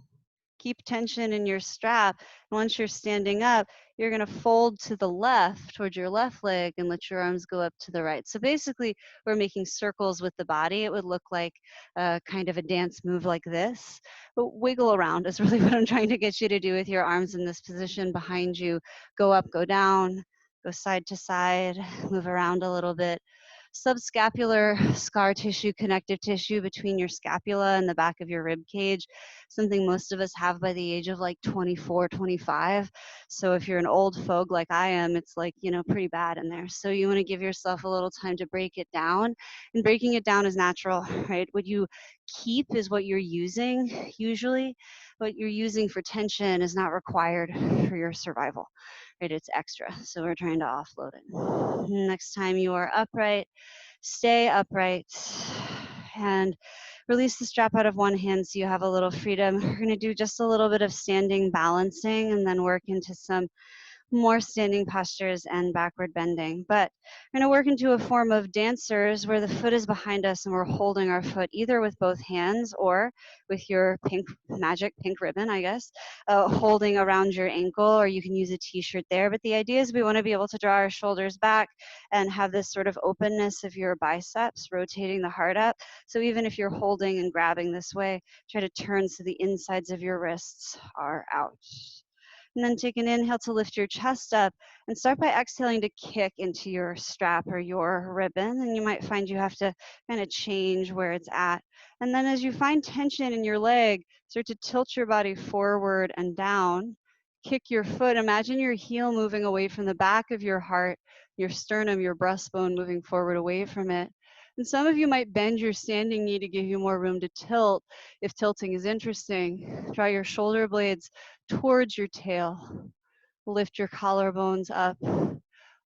Keep tension in your strap. Once you're standing up, you're going to fold to the left towards your left leg and let your arms go up to the right. So basically, we're making circles with the body. It would look like kind of a dance move like this. But wiggle around is really what I'm trying to get you to do with your arms in this position behind you. Go up, go down, go side to side, move around a little bit. Subscapular scar tissue, connective tissue between your scapula and the back of your rib cage, something most of us have by the age of like 24, 25. So if you're an old folk like I am, it's like, pretty bad in there. So you want to give yourself a little time to break it down. And breaking it down is natural, right? What you keep is what you're using usually. What you're using for tension is not required for your survival, right? It's extra. So we're trying to offload it. Next time you are upright, stay upright and release the strap out of one hand so you have a little freedom. We're going to do just a little bit of standing balancing and then work into some more standing postures and backward bending. But we're going to work into a form of dancers where the foot is behind us and we're holding our foot either with both hands or with your magic pink ribbon, I guess, holding around your ankle, or you can use a t-shirt there. But the idea is we want to be able to draw our shoulders back and have this sort of openness of your biceps, rotating the heart up. So even if you're holding and grabbing this way, try to turn so the insides of your wrists are out. And then take an inhale to lift your chest up and start by exhaling to kick into your strap or your ribbon. And you might find you have to kind of change where it's at. And then as you find tension in your leg, start to tilt your body forward and down. Kick your foot. Imagine your heel moving away from the back of your heart, your sternum, your breastbone moving forward away from it. And some of you might bend your standing knee to give you more room to tilt if tilting is interesting. Draw your shoulder blades towards your tail. Lift your collarbones up.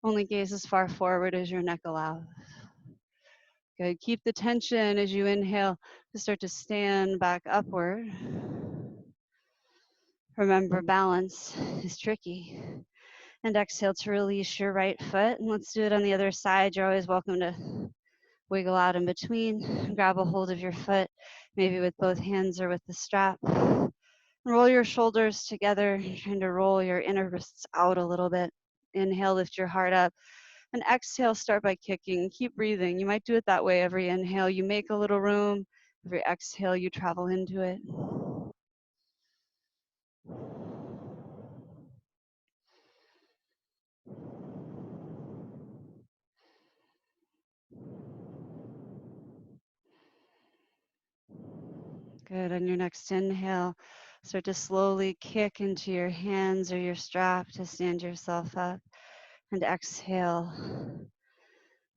Only gaze as far forward as your neck allows. Good. Keep the tension as you inhale to start to stand back upward. Remember, balance is tricky. And exhale to release your right foot. And let's do it on the other side. You're always welcome to wiggle out in between. Grab a hold of your foot, maybe with both hands or with the strap. Roll your shoulders together, trying to roll your inner wrists out a little bit. Inhale, lift your heart up. And exhale, start by kicking. Keep breathing. You might do it that way. Every inhale, you make a little room. Every exhale, you travel into it. Good. On your next inhale, start to slowly kick into your hands or your strap to stand yourself up. And exhale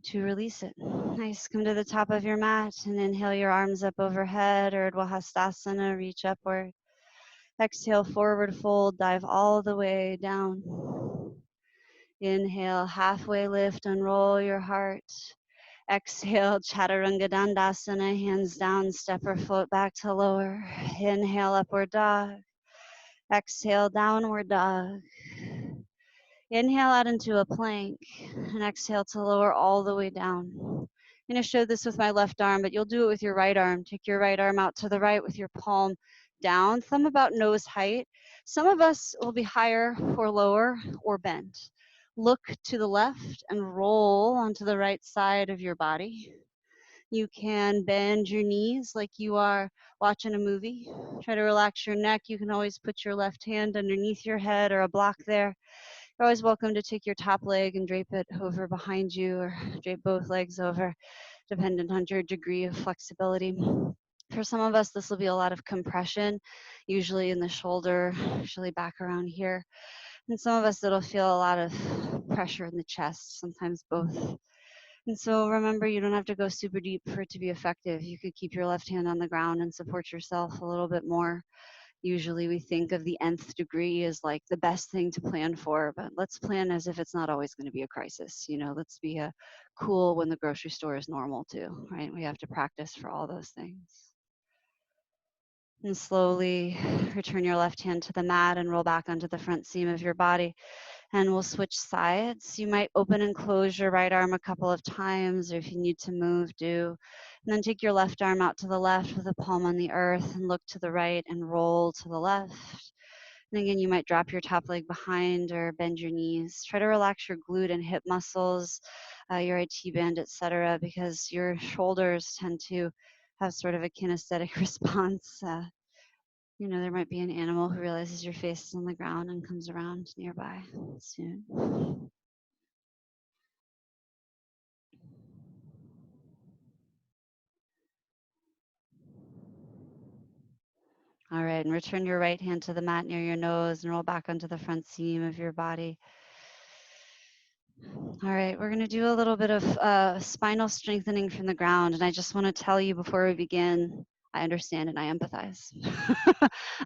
to release it. Nice. Come to the top of your mat and inhale your arms up overhead, or Urdhva reach upward. Exhale, forward fold, dive all the way down. Inhale, halfway lift, unroll your heart. Exhale, Chaturanga Dandasana, hands down, step or float back to lower. Inhale, upward dog. Exhale, downward dog. Inhale out into a plank and exhale to lower all the way down. I'm going to show this with my left arm, but you'll do it with your right arm. Take your right arm out to the right with your palm down, thumb about nose height. Some of us will be higher or lower or bent. Look to the left and roll onto the right side of your body. You can bend your knees like you are watching a movie. Try to relax your neck. You can always put your left hand underneath your head or a block there. You're always welcome to take your top leg and drape it over behind you or drape both legs over, dependent on your degree of flexibility. For some of us, this will be a lot of compression, usually in the shoulder, usually back around here. And some of us, it'll feel a lot of pressure in the chest, sometimes both. And so remember, you don't have to go super deep for it to be effective. You could keep your left hand on the ground and support yourself a little bit more. Usually we think of the nth degree as like the best thing to plan for, but let's plan as if it's not always going to be a crisis. You know, let's be cool when the grocery store is normal too, right? We have to practice for all those things. And slowly return your left hand to the mat and roll back onto the front seam of your body. And we'll switch sides. You might open and close your right arm a couple of times, or if you need to move, do. And then take your left arm out to the left with the palm on the earth and look to the right and roll to the left. And again, you might drop your top leg behind or bend your knees. Try to relax your glute and hip muscles, your IT band, etc., because your shoulders tend to have sort of a kinesthetic response. You know, there might be an animal who realizes your face is on the ground and comes around nearby soon. All right, and return your right hand to the mat near your nose and roll back onto the front seam of your body. All right, we're going to do a little bit of spinal strengthening from the ground. And I just want to tell you before we begin, I understand and I empathize.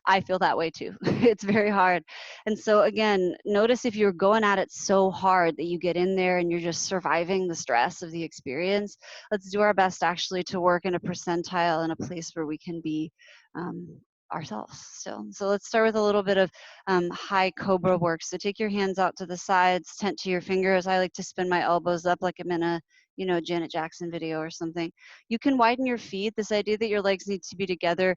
I feel that way too. It's very hard. And so again, notice if you're going at it so hard that you get in there and you're just surviving the stress of the experience, let's do our best actually to work in a percentile in a place where we can be ourselves still. So let's start with a little bit of high cobra work. So take your hands out to the sides, tent to your fingers. I like to spin my elbows up like I'm in a, you know, Janet Jackson video or something. You can widen your feet. This idea that your legs need to be together,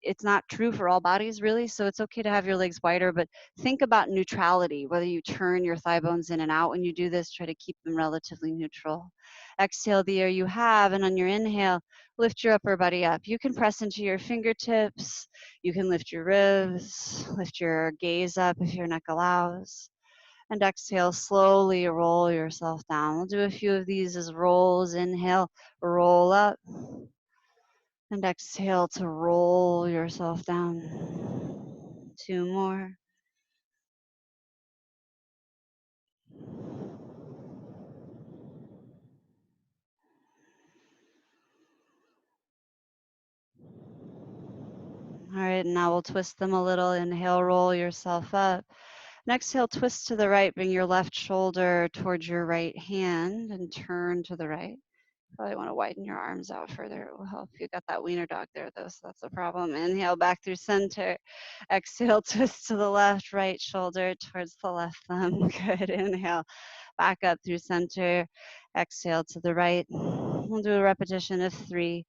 it's not true for all bodies really, so it's okay to have your legs wider, but think about neutrality, whether you turn your thigh bones in and out when you do this, try to keep them relatively neutral. Exhale the air you have, and on your inhale, lift your upper body up. You can press into your fingertips, you can lift your ribs, lift your gaze up if your neck allows. And exhale, slowly roll yourself down. We'll do a few of these as rolls. Inhale, roll up. And exhale to roll yourself down. 2 more. All right, now we'll twist them a little. Inhale, roll yourself up. And exhale, twist to the right. Bring your left shoulder towards your right hand and turn to the right. Probably want to widen your arms out further. It will help. You got that wiener dog there, though, so that's a problem. Inhale back through center. Exhale, twist to the left, right shoulder towards the left thumb. Good. Inhale back up through center. Exhale to the right. We'll do a repetition of 3.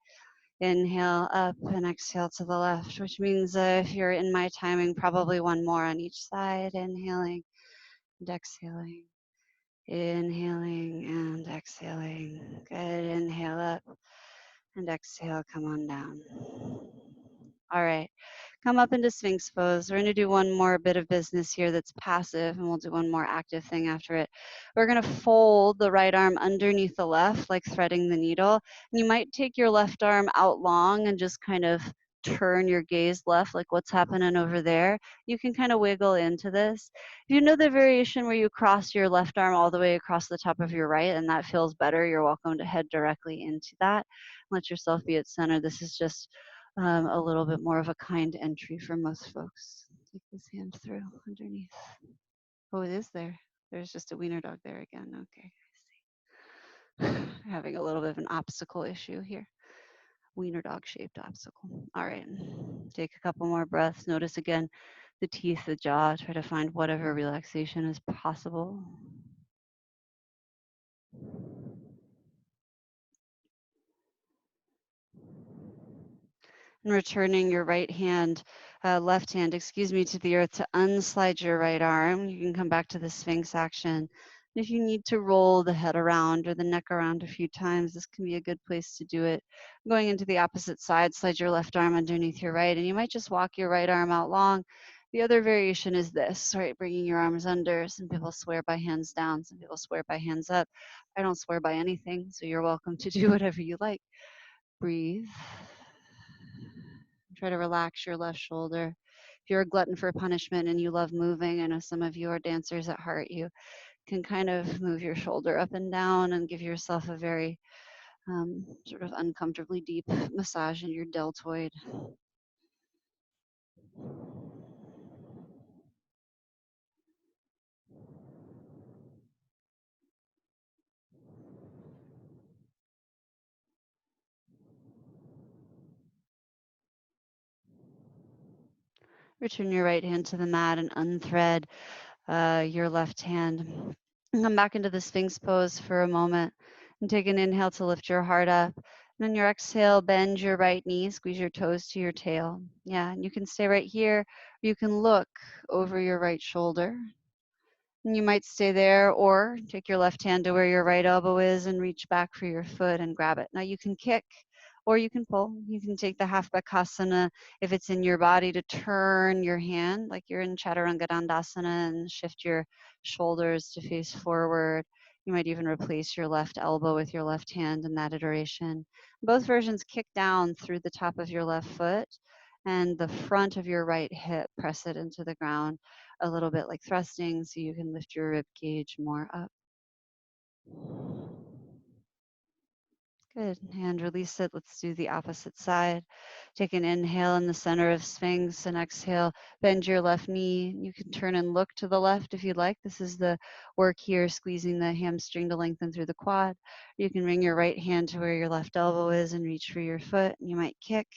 Inhale up and exhale to the left, which means if you're in my timing, probably one more on each side. Inhaling and exhaling. Inhaling and exhaling. Good. Inhale up and exhale. Come on down. All right. Come up into Sphinx pose. We're going to do one more bit of business here that's passive, and we'll do one more active thing after it. We're going to fold the right arm underneath the left, like threading the needle. And you might take your left arm out long and just kind of turn your gaze left, like what's happening over there. You can kind of wiggle into this. If you know the variation where you cross your left arm all the way across the top of your right, and that feels better, you're welcome to head directly into that. Let yourself be at center. This is just a little bit more of a kind entry for most folks. Take this hand through underneath. Oh, it is there. There's just a wiener dog there again. Okay, I see. Having a little bit of an obstacle issue here. Wiener dog shaped obstacle. All right, take a couple more breaths. Notice again the teeth, the jaw. Try to find whatever relaxation is possible. And returning your left hand, to the earth to unslide your right arm. You can come back to the Sphinx action. If you need to roll the head around or the neck around a few times, this can be a good place to do it. Going into the opposite side, slide your left arm underneath your right, and you might just walk your right arm out long. The other variation is this, right? Bringing your arms under. Some people swear by hands down. Some people swear by hands up. I don't swear by anything, so you're welcome to do whatever you like. Breathe. Try to relax your left shoulder. If you're a glutton for punishment and you love moving, I know some of you are dancers at heart, you can kind of move your shoulder up and down and give yourself a very sort of uncomfortably deep massage in your deltoid. Return your right hand to the mat and unthread your left hand. Come back into the Sphinx pose for a moment and take an inhale to lift your heart up. And on your exhale, bend your right knee, squeeze your toes to your tail. Yeah, and you can stay right here. You can look over your right shoulder. And you might stay there or take your left hand to where your right elbow is and reach back for your foot and grab it. Now you can kick or you can pull. You can take the half bakasana if it's in your body to turn your hand like you're in Chaturanga Dandasana and shift your shoulders to face forward. You might even replace your left elbow with your left hand in that iteration. Both versions kick down through the top of your left foot and the front of your right hip, press it into the ground a little bit like thrusting so you can lift your rib cage more up. Good. And release it. Let's do the opposite side. Take an inhale in the center of Sphinx and exhale. Bend your left knee. You can turn and look to the left if you'd like. This is the work here, squeezing the hamstring to lengthen through the quad. You can bring your right hand to where your left elbow is and reach for your foot. You might kick.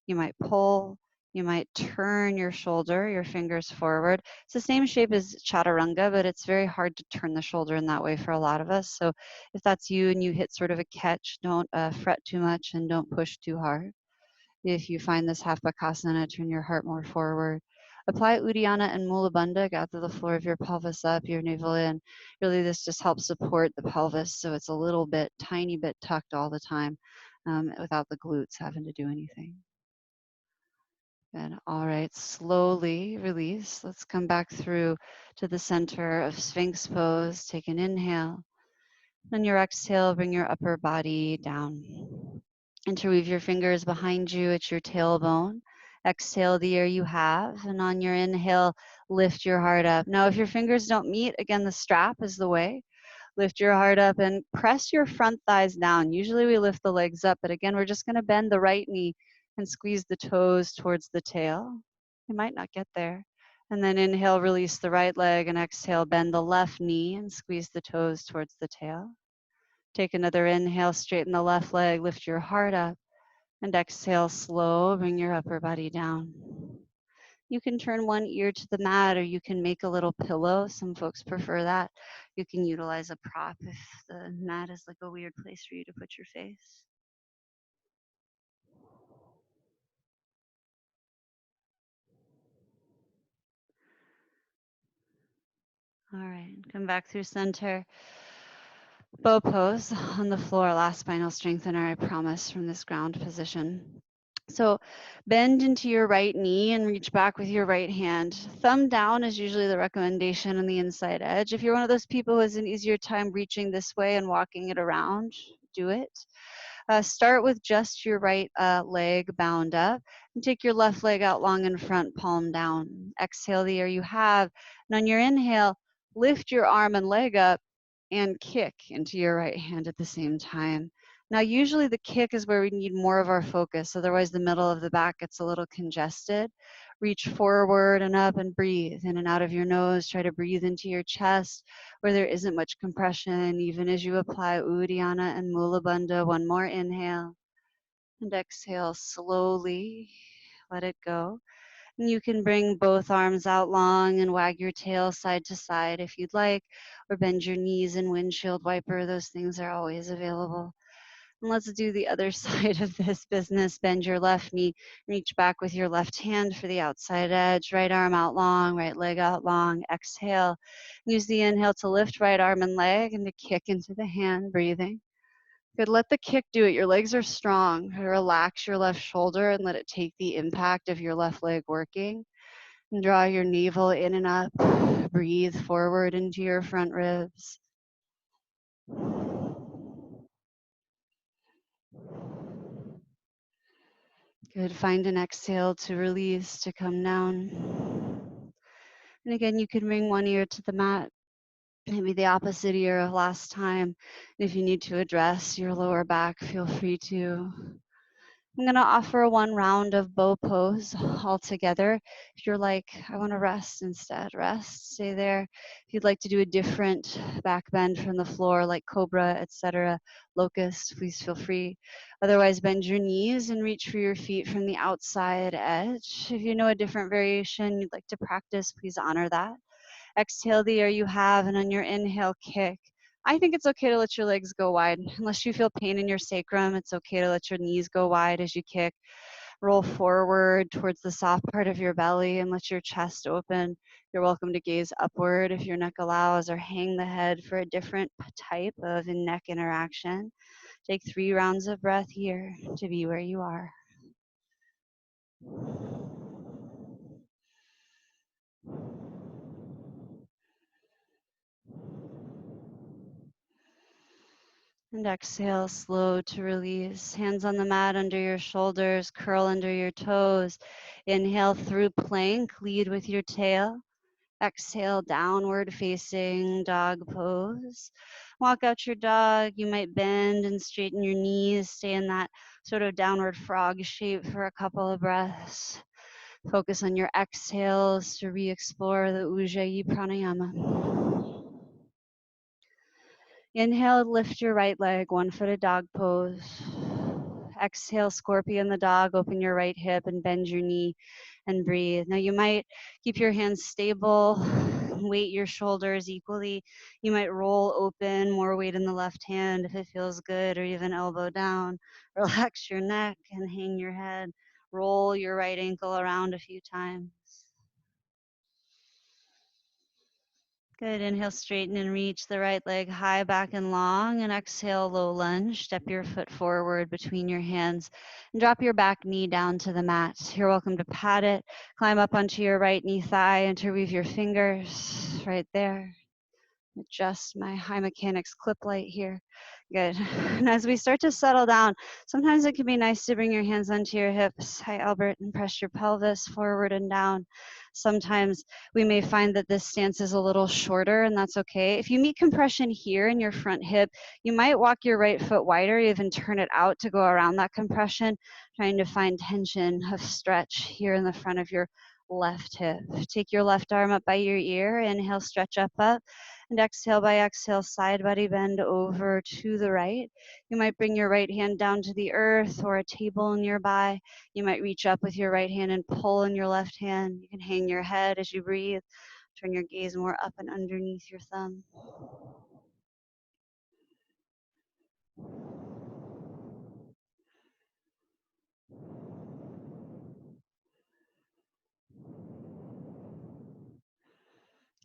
You might pull. You might turn your shoulder, your fingers forward. It's the same shape as chaturanga, but it's very hard to turn the shoulder in that way for a lot of us. So if that's you and you hit sort of a catch, don't fret too much and don't push too hard. If you find this half bakasana, turn your heart more forward. Apply Uddiyana and Mula Bandha, gather the floor of your pelvis up, your navel in. Really, this just helps support the pelvis so it's a little bit, tiny bit tucked all the time without the glutes having to do anything. Good. All right, slowly release. Let's come back through to the center of Sphinx pose. Take an inhale. On your exhale, bring your upper body down. Interweave your fingers behind you at your tailbone. Exhale the air you have. And on your inhale, lift your heart up. Now, if your fingers don't meet, again, the strap is the way. Lift your heart up and press your front thighs down. Usually we lift the legs up, but again, we're just going to bend the right knee and squeeze the toes towards the tail. You might not get there. And then inhale, release the right leg, and exhale, bend the left knee and squeeze the toes towards the tail. Take another inhale, straighten the left leg, lift your heart up, and exhale slow, bring your upper body down. You can turn one ear to the mat or you can make a little pillow. Some folks prefer that. You can utilize a prop if the mat is like a weird place for you to put your face. All right, come back through center. Bow pose on the floor, last spinal strengthener, I promise, from this ground position. So bend into your right knee and reach back with your right hand. Thumb down is usually the recommendation on the inside edge. If you're one of those people who has an easier time reaching this way and walking it around, do it. Start with just your right leg bound up and take your left leg out long in front, palm down. Exhale the air you have. And on your inhale, lift your arm and leg up and kick into your right hand at the same time. Now, usually the kick is where we need more of our focus. Otherwise, the middle of the back gets a little congested. Reach forward and up and breathe in and out of your nose. Try to breathe into your chest where there isn't much compression, even as you apply Uddiyana and Mula Bandha. One more inhale and exhale slowly. Let it go. And you can bring both arms out long and wag your tail side to side if you'd like, or bend your knees and windshield wiper. Those things are always available. And let's do the other side of this business. Bend your left knee, reach back with your left hand for the outside edge, right arm out long, right leg out long. Exhale. Use the inhale to lift right arm and leg and to kick into the hand, breathing. Good, let the kick do it. Your legs are strong. Relax your left shoulder and let it take the impact of your left leg working. And draw your navel in and up. Breathe forward into your front ribs. Good, find an exhale to release, to come down. And again, you can bring one ear to the mat, maybe the opposite ear of last time. And if you need to address your lower back, feel free to. I'm going to offer one round of bow pose all together. If you're like, I want to rest instead, rest, stay there. If you'd like to do a different back bend from the floor, like cobra, etc., locust, please feel free. Otherwise, bend your knees and reach for your feet from the outside edge. If you know a different variation you'd like to practice, please honor that. Exhale the air you have, and on your inhale, kick. I think it's okay to let your legs go wide. Unless you feel pain in your sacrum, it's okay to let your knees go wide as you kick. Roll forward towards the soft part of your belly and let your chest open. You're welcome to gaze upward if your neck allows, or hang the head for a different type of neck interaction. Take 3 rounds of breath here to be where you are. And exhale, slow to release. Hands on the mat under your shoulders, curl under your toes. Inhale through plank, lead with your tail. Exhale, downward facing dog pose. Walk out your dog. You might bend and straighten your knees. Stay in that sort of downward frog shape for a couple of breaths. Focus on your exhales to re-explore the Ujjayi pranayama. Inhale, lift your right leg, one-footed dog pose. Exhale, scorpion the dog, open your right hip and bend your knee and breathe. Now you might keep your hands stable, weight your shoulders equally. You might roll open, more weight in the left hand if it feels good, or even elbow down. Relax your neck and hang your head. Roll your right ankle around a few times. Good. Inhale, straighten and reach the right leg high, back and long. And exhale, low lunge. Step your foot forward between your hands and drop your back knee down to the mat. You're welcome to pat it. Climb up onto your right knee thigh, interweave your fingers right there. Adjust my high mechanics clip light here. Good. And as we start to settle down, sometimes it can be nice to bring your hands onto your hips. Hi, Albert, and press your pelvis forward and down. Sometimes we may find that this stance is a little shorter, and that's okay. If you meet compression here in your front hip, you might walk your right foot wider, even turn it out to go around that compression, trying to find tension of stretch here in the front of your left hip. Take your left arm up by your ear. Inhale, stretch up. And exhale by exhale, side body bend over to the right. You might bring your right hand down to the earth or a table nearby. You might reach up with your right hand and pull in your left hand. You can hang your head as you breathe. Turn your gaze more up and underneath your thumb.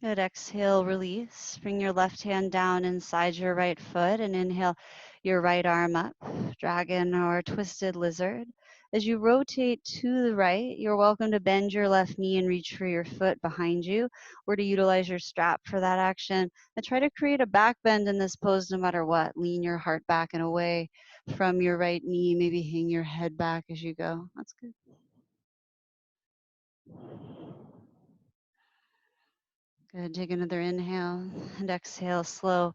Good. Exhale, release. Bring your left hand down inside your right foot and inhale your right arm up, dragon or twisted lizard. As you rotate to the right, you're welcome to bend your left knee and reach for your foot behind you or to utilize your strap for that action. And try to create a back bend in this pose no matter what. Lean your heart back and away from your right knee. Maybe hang your head back as you go. That's good. Good. Take another inhale and exhale. Slow.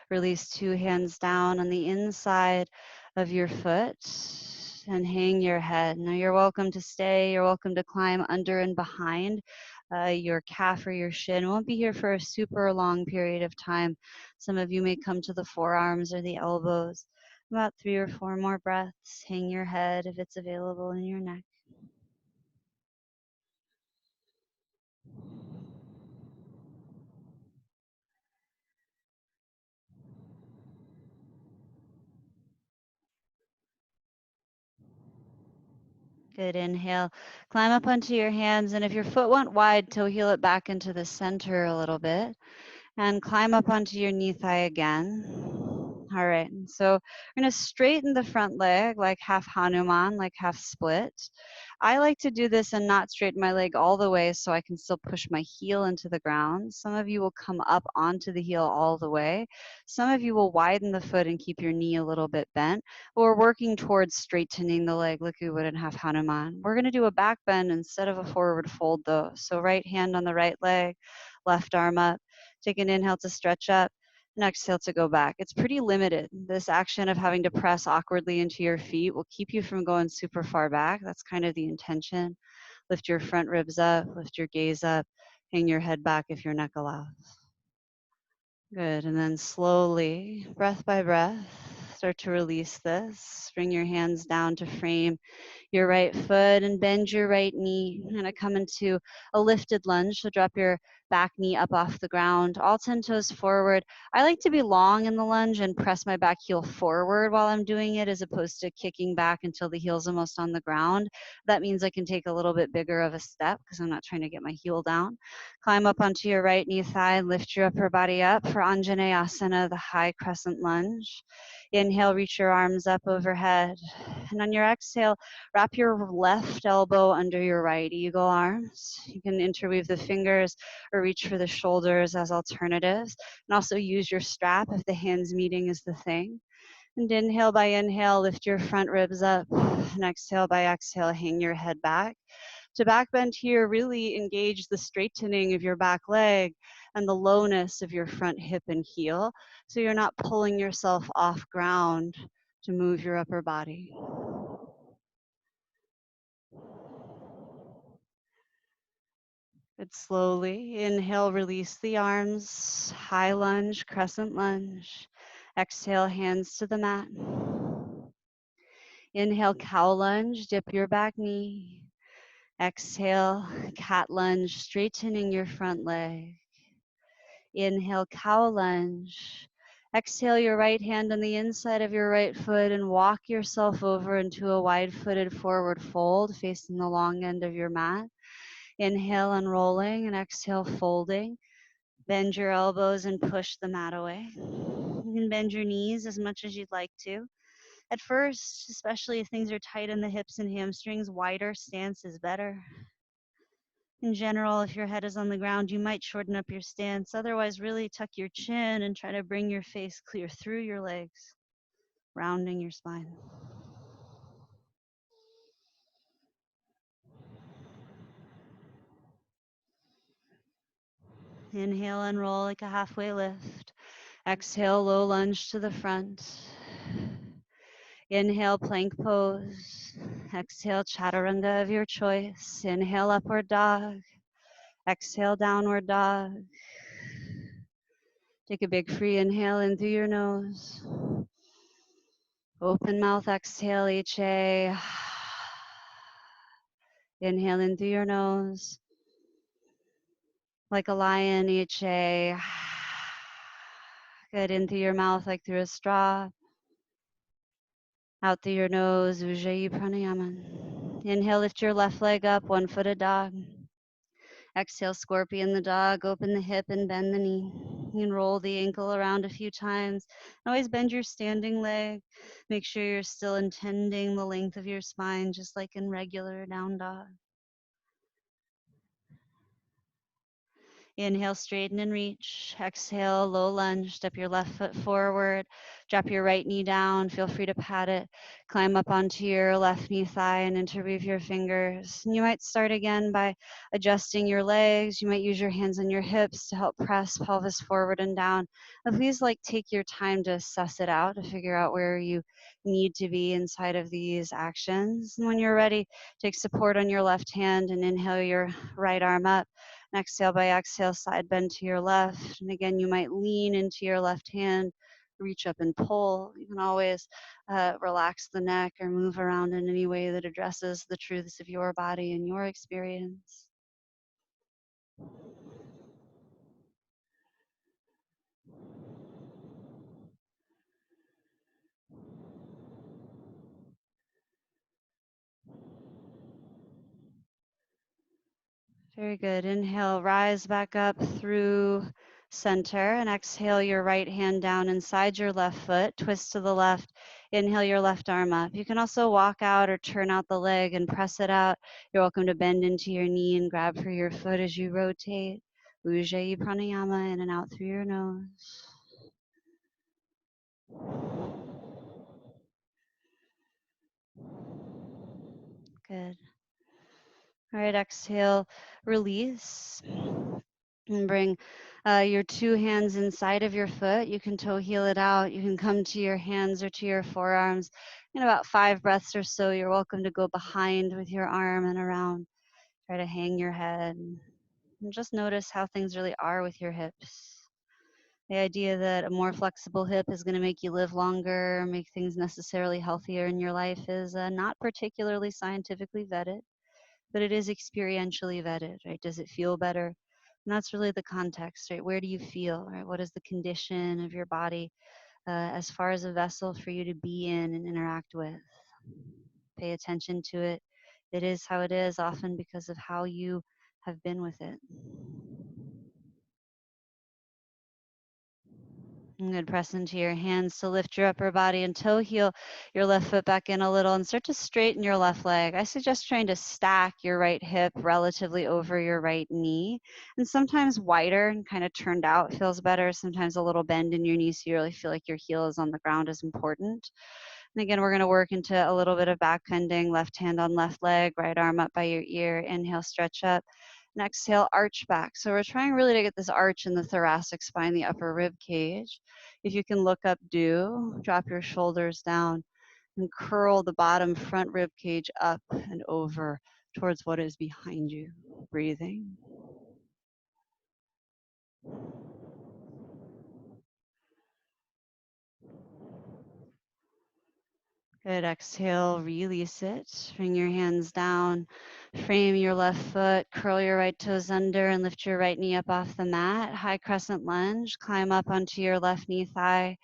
Release 2 hands down on the inside of your foot and hang your head. Now you're welcome to stay. You're welcome to climb under and behind your calf or your shin. We won't be here for a super long period of time. Some of you may come to the forearms or the elbows. About 3 or 4 more breaths. Hang your head if it's available in your neck. Good. Inhale. Climb up onto your hands, and if your foot went wide, toe heel it back into the center a little bit. And climb up onto your knee thigh again. All right, so we're gonna straighten the front leg like half Hanuman, like half split. I like to do this and not straighten my leg all the way so I can still push my heel into the ground. Some of you will come up onto the heel all the way. Some of you will widen the foot and keep your knee a little bit bent. But we're working towards straightening the leg like we would in half Hanuman. We're gonna do a back bend instead of a forward fold though. So right hand on the right leg, left arm up. Take an inhale to stretch up and exhale to go back. It's pretty limited. This action of having to press awkwardly into your feet will keep you from going super far back. That's kind of the intention. Lift your front ribs up, lift your gaze up, hang your head back if your neck allows. Good. And then slowly, breath by breath, start to release this. Bring your hands down to frame your right foot and bend your right knee. You're gonna come into a lifted lunge. So drop your back knee up off the ground, all 10 toes forward. I like to be long in the lunge and press my back heel forward while I'm doing it as opposed to kicking back until the heel's almost on the ground. That means I can take a little bit bigger of a step because I'm not trying to get my heel down. Climb up onto your right knee thigh, lift your upper body up for Asana, the high crescent lunge. Inhale, reach your arms up overhead. And on your exhale, wrap your left elbow under your right eagle arms. You can interweave the fingers or reach for the shoulders as alternatives. And also use your strap if the hands meeting is the thing. And inhale by inhale, lift your front ribs up. And exhale by exhale, hang your head back. To back bend here, really engage the straightening of your back leg and the lowness of your front hip and heel. So you're not pulling yourself off ground to move your upper body. Good. Slowly inhale, release the arms, high lunge, crescent lunge. Exhale, hands to the mat. Inhale, cow lunge, dip your back knee. Exhale, cat lunge, straightening your front leg. Inhale, cow lunge. Exhale, your right hand on the inside of your right foot and walk yourself over into a wide-footed forward fold facing the long end of your mat. Inhale, unrolling, and exhale, folding. Bend your elbows and push the mat away. You can bend your knees as much as you'd like to. At first, especially if things are tight in the hips and hamstrings, wider stance is better. In general, if your head is on the ground, you might shorten up your stance. Otherwise, really tuck your chin and try to bring your face clear through your legs, rounding your spine. Inhale, unroll like a halfway lift. Exhale, low lunge to the front. Inhale, plank pose. Exhale, chaturanga of your choice. Inhale, upward dog. Exhale, downward dog. Take a big free inhale in through your nose. Open mouth, exhale, HA. Inhale in through your nose. Like a lion, HA. Good, in through your mouth like through a straw. Out through your nose, Ujjayi Pranayama. Inhale, lift your left leg up, one-footed dog. Exhale, scorpion the dog. Open the hip and bend the knee. And roll the ankle around a few times. Always bend your standing leg. Make sure you're still intending the length of your spine, just like in regular down dog. Inhale, straighten and reach. Exhale, low lunge. Step your left foot forward. Drop your right knee down. Feel free to pat it. Climb up onto your left knee thigh and interweave your fingers. And you might start again by adjusting your legs. You might use your hands on your hips to help press pelvis forward and down. And please take your time to suss it out, to figure out where you need to be inside of these actions. And when you're ready, take support on your left hand and inhale your right arm up. And exhale by exhale, side bend to your left. And again, you might lean into your left hand, reach up and pull. You can always relax the neck or move around in any way that addresses the truths of your body and your experience. Very good. Inhale, rise back up through center and exhale your right hand down inside your left foot, twist to the left, inhale your left arm up. You can also walk out or turn out the leg and press it out. You're welcome to bend into your knee and grab for your foot as you rotate. Ujjayi Pranayama, in and out through your nose. Good. All right, exhale, release. And bring your two hands inside of your foot. You can toe heel it out. You can come to your hands or to your forearms. In about 5 breaths or so, you're welcome to go behind with your arm and around. Try to hang your head. And just notice how things really are with your hips. The idea that a more flexible hip is going to make you live longer, make things necessarily healthier in your life is not particularly scientifically vetted, but it is experientially vetted, right? Does it feel better? And that's really the context, right? Where do you feel, right? What is the condition of your body as far as a vessel for you to be in and interact with? Pay attention to it. It is how it is, often because of how you have been with it. Good. Press into your hands to lift your upper body and toe heel your left foot back in a little and start to straighten your left leg. I suggest trying to stack your right hip relatively over your right knee. And sometimes wider and kind of turned out feels better. Sometimes a little bend in your knee so you really feel like your heel is on the ground is important. And again, we're going to work into a little bit of back bending, left hand on left leg, right arm up by your ear. Inhale, stretch up. And exhale, arch back. So we're trying really to get this arch in the thoracic spine, the upper rib cage. If you can look up, do. Drop your shoulders down and curl the bottom front rib cage up and over towards what is behind you. Breathing. Good. Exhale, release it. Bring your hands down. Frame your left foot. Curl your right toes under and lift your right knee up off the mat. High crescent lunge. Climb up onto your left knee thigh.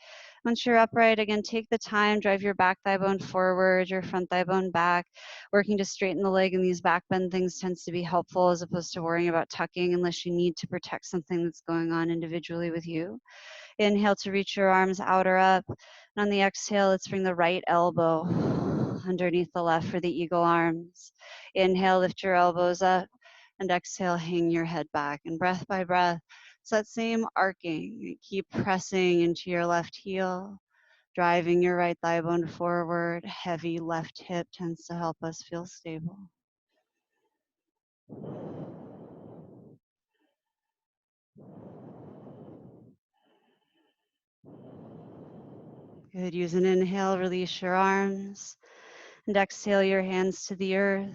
Once you're upright, again, take the time. Drive your back thigh bone forward, your front thigh bone back. Working to straighten the leg in these back bend things tends to be helpful as opposed to worrying about tucking unless you need to protect something that's going on individually with you. Inhale to reach your arms out or up. And on the exhale, let's bring the right elbow underneath the left for the eagle arms. Inhale, lift your elbows up. And exhale, hang your head back. And breath by breath, it's that same arcing. Keep pressing into your left heel, driving your right thigh bone forward. Heavy left hip tends to help us feel stable. Good. Use an inhale, release your arms, and exhale your hands to the earth.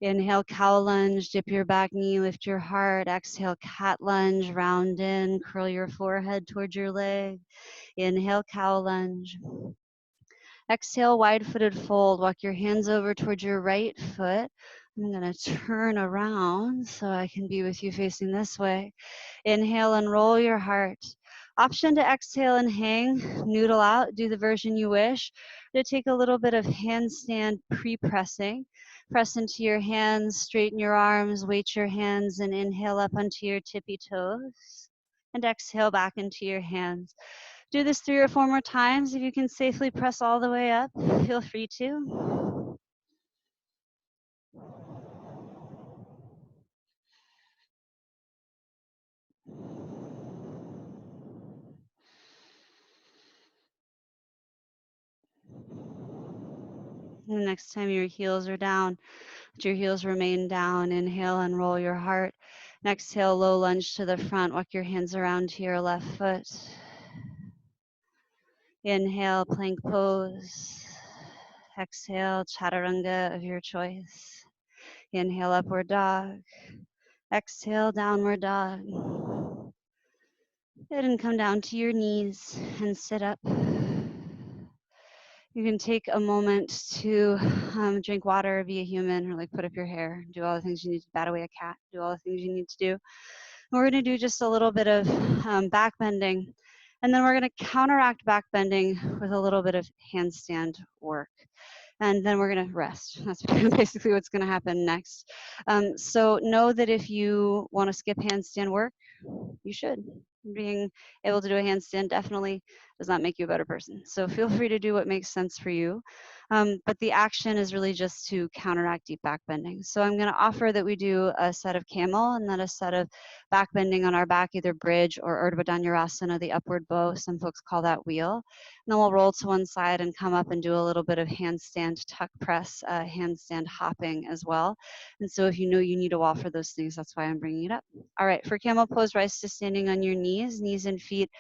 Inhale, cow lunge, dip your back knee, lift your heart. Exhale, cat lunge, round in, curl your forehead towards your leg. Inhale, cow lunge. Exhale, wide-footed fold. Walk your hands over towards your right foot. I'm going to turn around so I can be with you facing this way. Inhale and roll your heart. Option to exhale and hang, noodle out, do the version you wish. To take a little bit of handstand pre-pressing. Press into your hands, straighten your arms, weight your hands, and inhale up onto your tippy toes. And exhale back into your hands. Do this 3 or 4 more times. If you can safely press all the way up, feel free to. The next time your heels are down, let your heels remain down. Inhale and roll your heart. And exhale, low lunge to the front. Walk your hands around to your left foot. Inhale, plank pose. Exhale, chaturanga of your choice. Inhale, upward dog. Exhale, downward dog. Good, and come down to your knees and sit up. You can take a moment to drink water, be a human, or like put up your hair, do all the things you need to, bat away a cat, do all the things you need to do. And we're going to do just a little bit of back bending, and then we're going to counteract back bending with a little bit of handstand work. And then we're going to rest. That's basically what's going to happen next. So know that if you want to skip handstand work, you should. Being able to do a handstand definitely does not make you a better person. So feel free to do what makes sense for you. But the action is really just to counteract deep back bending. So I'm going to offer that we do a set of camel and then a set of back bending on our back, either bridge or Urdhva Dhanurasana, the upward bow. Some folks call that wheel. And then we'll roll to one side and come up and do a little bit of handstand tuck press, handstand hopping as well. And so if you know you need a wall for those things, that's why I'm bringing it up. All right, for camel pose, rise to standing on your knees and feet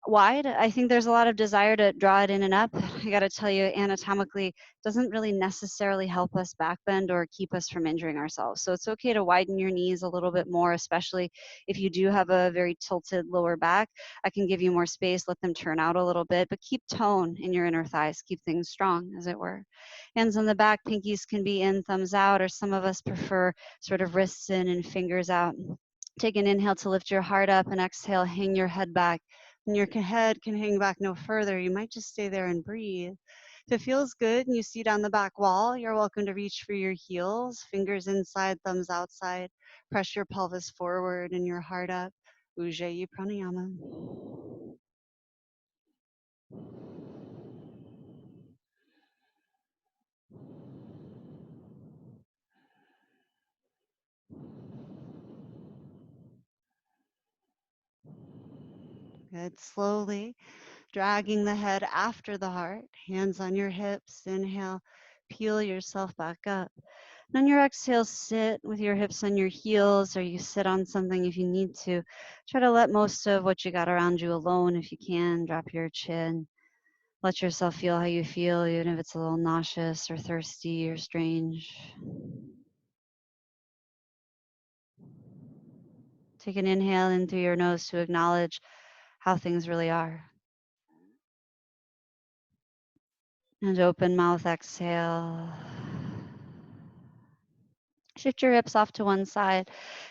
wide. I think there's a lot of desire to draw it in and up. I got to tell you, anatomically, doesn't really necessarily help us back bend or keep us from injuring ourselves. So it's okay to widen your knees a little bit more, especially if you do have a very tilted lower back. I can give you more space, let them turn out a little bit, but keep tone in your inner thighs, keep things strong, as it were. Hands on the back, pinkies can be in, thumbs out, or some of us prefer sort of wrists in and fingers out. Take an inhale to lift your heart up, and exhale, hang your head back. And your head can hang back no further. You might just stay there and breathe. If it feels good and you see down the back wall, you're welcome to reach for your heels, fingers inside, thumbs outside. Press your pelvis forward and your heart up. Ujjayi Pranayama. Good. Slowly dragging the head after the heart, hands on your hips. Inhale, peel yourself back up. And on your exhale, sit with your hips on your heels, or you sit on something if you need to. Try to let most of what you got around you alone if you can. Drop your chin. Let yourself feel how you feel, even if it's a little nauseous or thirsty or strange. Take an inhale in through your nose to acknowledge how things really are. And open mouth, exhale. Shift your hips off to one side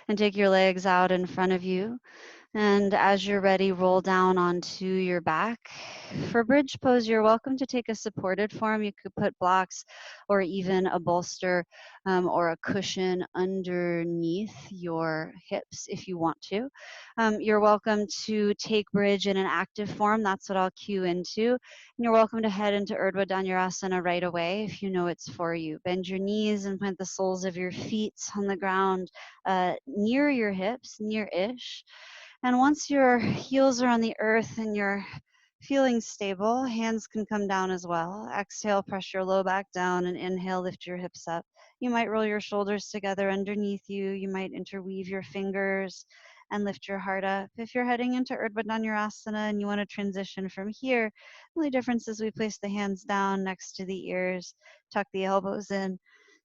and take your legs out in front of you. And as you're ready, roll down onto your back. For bridge pose, you're welcome to take a supported form. You could put blocks or even a bolster or a cushion underneath your hips if you want to. You're welcome to take bridge in an active form. That's what I'll cue into. And you're welcome to head into Urdhva Dhanurasana right away if you know it's for you. Bend your knees and plant the soles of your feet on the ground near your hips, near-ish. And once your heels are on the earth and you're feeling stable, hands can come down as well. Exhale, press your low back down, and inhale, lift your hips up. You might roll your shoulders together underneath you. You might interweave your fingers and lift your heart up. If you're heading into Urdhva Dhanurasana and you want to transition from here, the only difference is we place the hands down next to the ears, tuck the elbows in,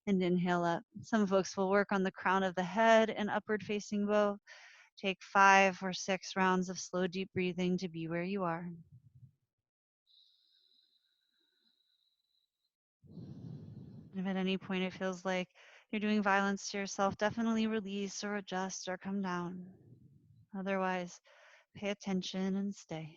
and inhale up. Some folks will work on the crown of the head and upward facing bow. Take 5 or 6 rounds of slow, deep breathing to be where you are. If at any point it feels like you're doing violence to yourself, definitely release or adjust or come down. Otherwise, pay attention and stay.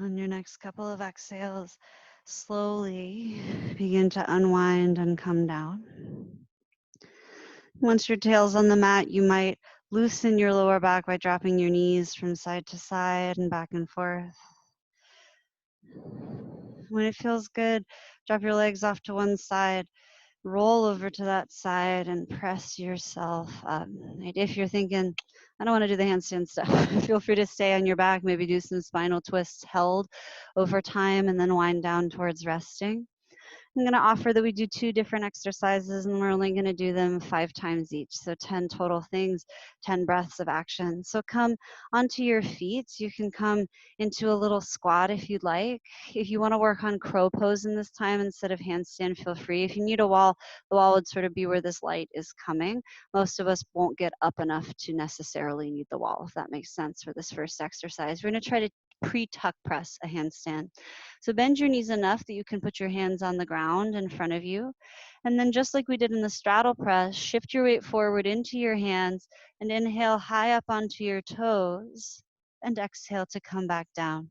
On your next couple of exhales, slowly begin to unwind and come down. Once your tail's on the mat, you might loosen your lower back by dropping your knees from side to side and back and forth. When it feels good, drop your legs off to one side, roll over to that side and press yourself up. If you're thinking, I don't want to do the handstand stuff, feel free to stay on your back, maybe do some spinal twists held over time and then wind down towards resting. I'm going to offer that we do 2 different exercises and we're only going to do them 5 times each. So 10 total things, 10 breaths of action. So come onto your feet. You can come into a little squat if you'd like. If you want to work on crow pose in this time instead of handstand, feel free. If you need a wall, the wall would sort of be where this light is coming. Most of us won't get up enough to necessarily need the wall, if that makes sense for this first exercise. We're going to try to pre-tuck press a handstand. So bend your knees enough that you can put your hands on the ground in front of you. And then just like we did in the straddle press, shift your weight forward into your hands and inhale high up onto your toes and exhale to come back down.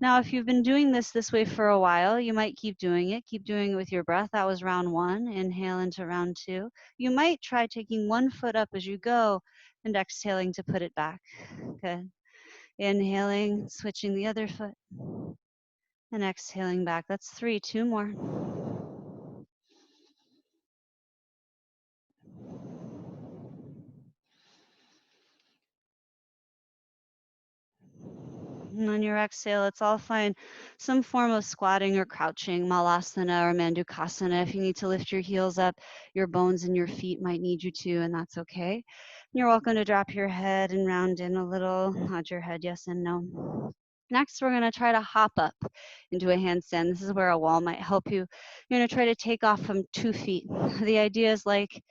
Now, if you've been doing this way for a while, you might keep doing it. Keep doing it with your breath. That was round 1. Inhale into round 2. You might try taking one foot up as you go and exhaling to put it back. Good. Inhaling, switching the other foot. And exhaling back. That's 3. 2 more. And on your exhale, let's all find some form of squatting or crouching, malasana or mandukasana. If you need to lift your heels up, your bones and your feet might need you to, and that's okay. You're welcome to drop your head and round in a little, nod your head yes and no. Next, we're going to try to hop up into a handstand. This is where a wall might help you. You're going to try to take off from 2 feet. The idea is like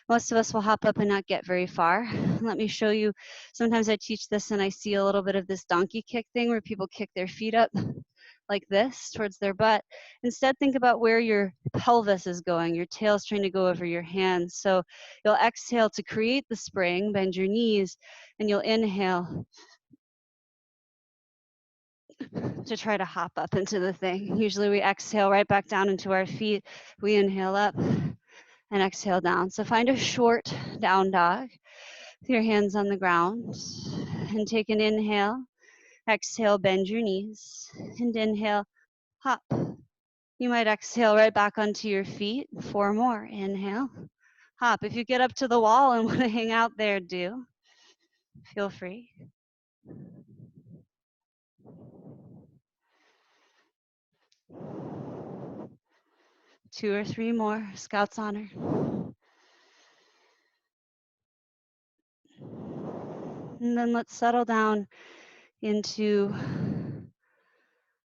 most of us will hop up and not get very far. Let me show you. Sometimes I teach this and I see a little bit of this donkey kick thing where people kick their feet up like this towards their butt. Instead, think about where your pelvis is going. Your tail's trying to go over your hands. So you'll exhale to create the spring, bend your knees, and you'll inhale to try to hop up into the thing. Usually we exhale right back down into our feet. We inhale up and exhale down. So find a short down dog with your hands on the ground and take an inhale. Exhale, bend your knees and inhale, hop. You might exhale right back onto your feet. 4 more. Inhale, hop. If you get up to the wall and want to hang out there, do. Feel free. 2 or 3 more. Scout's honor. And then let's settle down into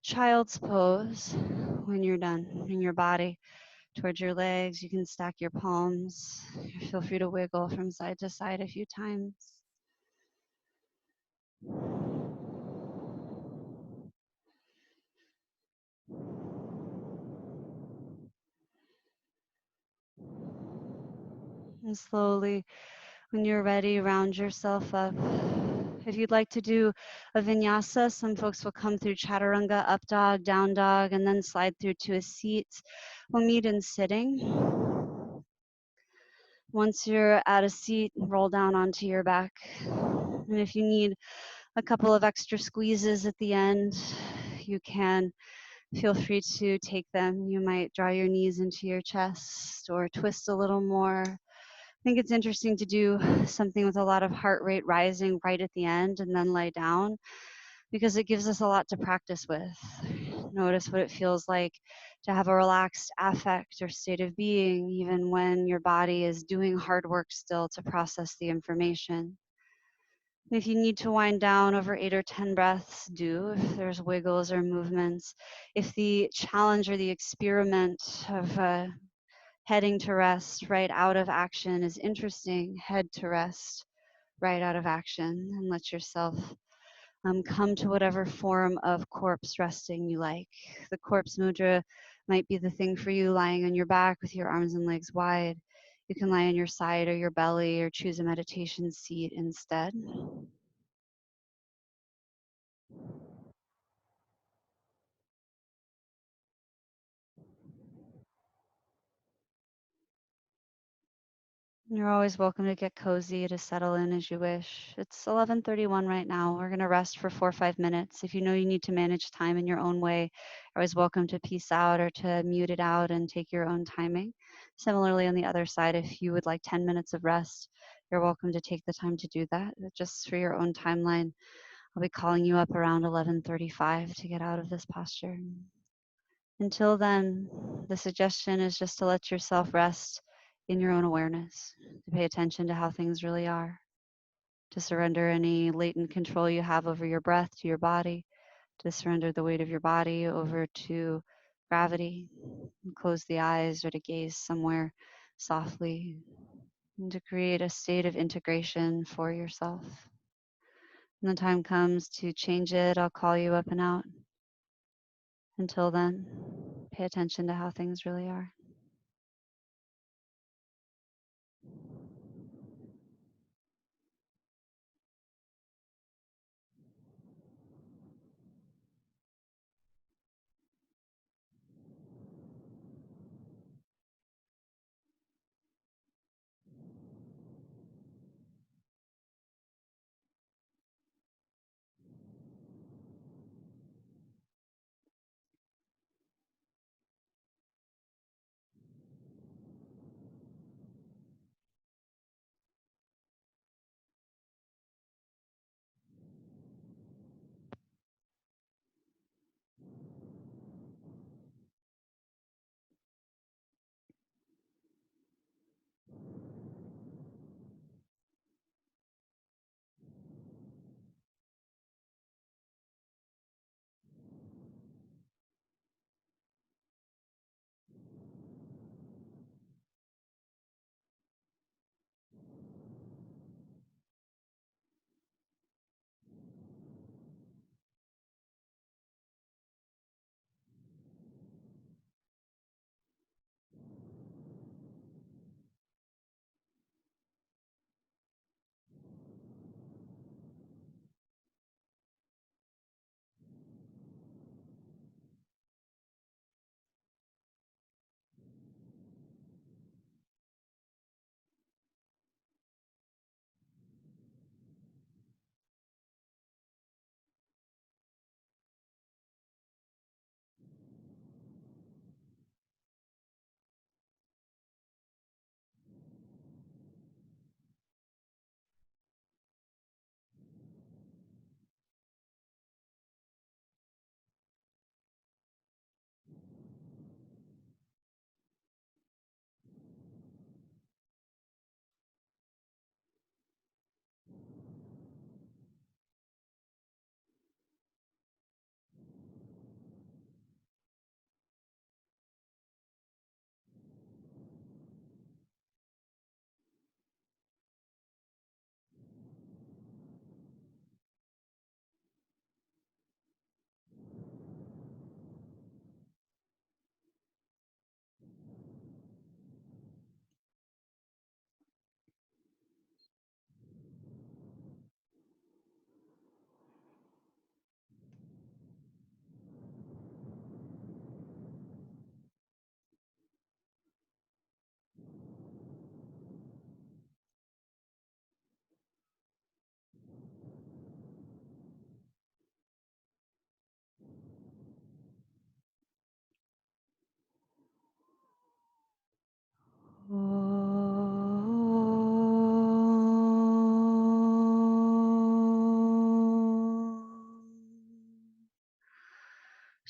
child's pose when you're done. Bring your body towards your legs. You can stack your palms. Feel free to wiggle from side to side a few times. And slowly, when you're ready, round yourself up. If you'd like to do a vinyasa, some folks will come through chaturanga, up dog, down dog, and then slide through to a seat. We'll meet in sitting. Once you're at a seat, roll down onto your back. And if you need a couple of extra squeezes at the end, you can feel free to take them. You might draw your knees into your chest or twist a little more. I think it's interesting to do something with a lot of heart rate rising right at the end and then lie down, because it gives us a lot to practice with. Notice what it feels like to have a relaxed affect or state of being, even when your body is doing hard work still to process the information. If you need to wind down over 8 or 10 breaths, do. If there's wiggles or movements, if the challenge or the experiment of heading to rest right out of action is interesting, head to rest right out of action and let yourself come to whatever form of corpse resting you like. The corpse mudra might be the thing for you, lying on your back with your arms and legs wide. You can lie on your side or your belly or choose a meditation seat instead. You're always welcome to get cozy, to settle in as you wish. It's 11:31 right now. We're going to rest for 4 or 5 minutes. If you know you need to manage time in your own way, you're always welcome to peace out or to mute it out and take your own timing. Similarly, on the other side, if you would like 10 minutes of rest, you're welcome to take the time to do that. Just for your own timeline, I'll be calling you up around 11:35 to get out of this posture. Until then, the suggestion is just to let yourself rest in your own awareness, to pay attention to how things really are, to surrender any latent control you have over your breath to your body, to surrender the weight of your body over to gravity, and close the eyes or to gaze somewhere softly, and to create a state of integration for yourself. When the time comes to change it, I'll call you up and out. Until then, pay attention to how things really are.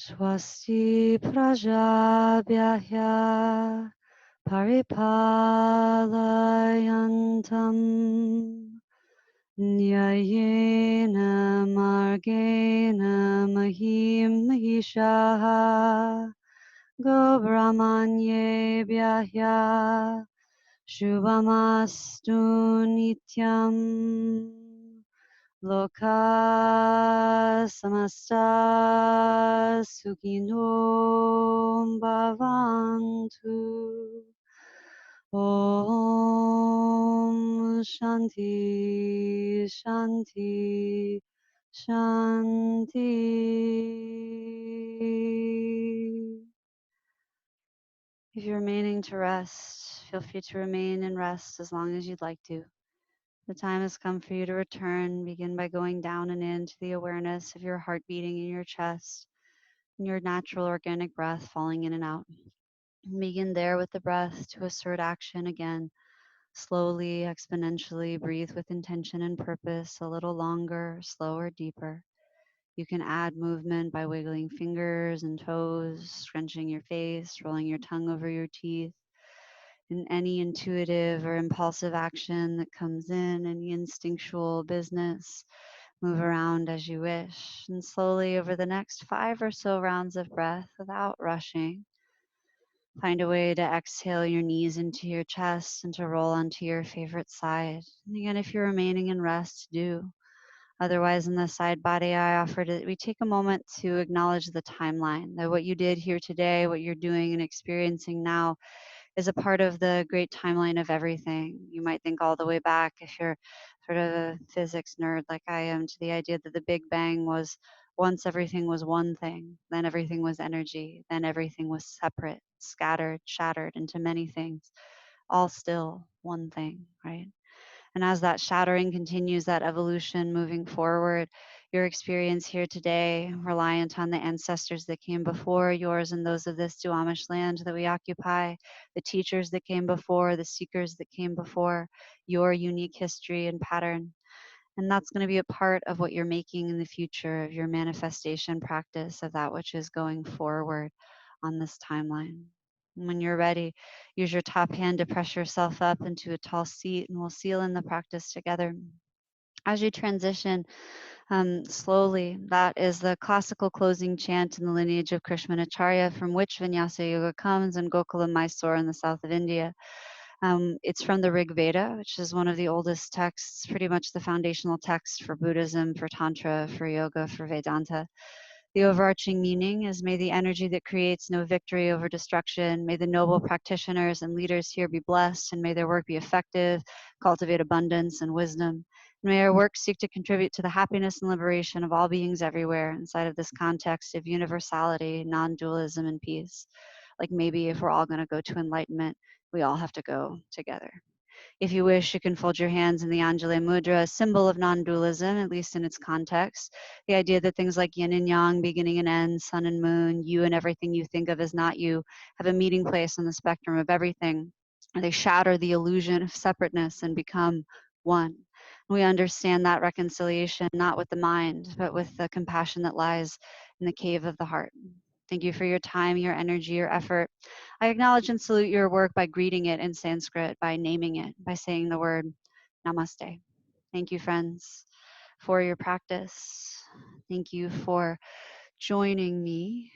Swasti Prajabhyah Paripalayantam Nyayena Margena Mahim Mahishaha Go Brahmanyebhyah Shubhamastu Nityam Loka samasta sukino bhavantu. Om Shanti Shanti Shanti. If you're remaining to rest, feel free to remain in rest as long as you'd like to. The time has come for you to return. Begin by going down and into the awareness of your heart beating in your chest and your natural organic breath falling in and out. Begin there with the breath to assert action again. Slowly, exponentially breathe with intention and purpose, a little longer, slower, deeper. You can add movement by wiggling fingers and toes, scrunching your face, rolling your tongue over your teeth, in any intuitive or impulsive action that comes in, any instinctual business. Move around as you wish. And slowly over the next 5 or so rounds of breath, without rushing, find a way to exhale your knees into your chest and to roll onto your favorite side. And again, if you're remaining in rest, do. Otherwise, in the side body, I offer that we take a moment to acknowledge the timeline, that what you did here today, what you're doing and experiencing now, is a part of the great timeline of everything. You might think all the way back, if you're sort of a physics nerd like I am, to the idea that the Big Bang was once everything was one thing, then everything was energy, then everything was separate, scattered, shattered into many things, all still one thing, right? And as that shattering continues, that evolution moving forward, your experience here today, reliant on the ancestors that came before yours and those of this Duamish land that we occupy, the teachers that came before, the seekers that came before, your unique history and pattern. And that's going to be a part of what you're making in the future of your manifestation practice of that which is going forward on this timeline. And when you're ready, use your top hand to press yourself up into a tall seat, and we'll seal in the practice together. As you transition slowly, that is the classical closing chant in the lineage of Krishnamacharya, from which Vinyasa Yoga comes, in Gokula, Mysore, in the south of India. It's from the Rig Veda, which is one of the oldest texts, pretty much the foundational text for Buddhism, for Tantra, for Yoga, for Vedanta. The overarching meaning is, may the energy that creates no victory over destruction, may the noble practitioners and leaders here be blessed, and may their work be effective, cultivate abundance and wisdom. And may our work seek to contribute to the happiness and liberation of all beings everywhere inside of this context of universality, non-dualism, and peace. Like maybe if we're all going to go to enlightenment, we all have to go together. If you wish, you can fold your hands in the Anjali Mudra, a symbol of non-dualism, at least in its context. The idea that things like yin and yang, beginning and end, sun and moon, you and everything you think of as not you, have a meeting place on the spectrum of everything. They shatter the illusion of separateness and become one. We understand that reconciliation not with the mind, but with the compassion that lies in the cave of the heart. Thank you for your time, your energy, your effort. I acknowledge and salute your work by greeting it in Sanskrit, by naming it, by saying the word namaste. Thank you, friends, for your practice. Thank you for joining me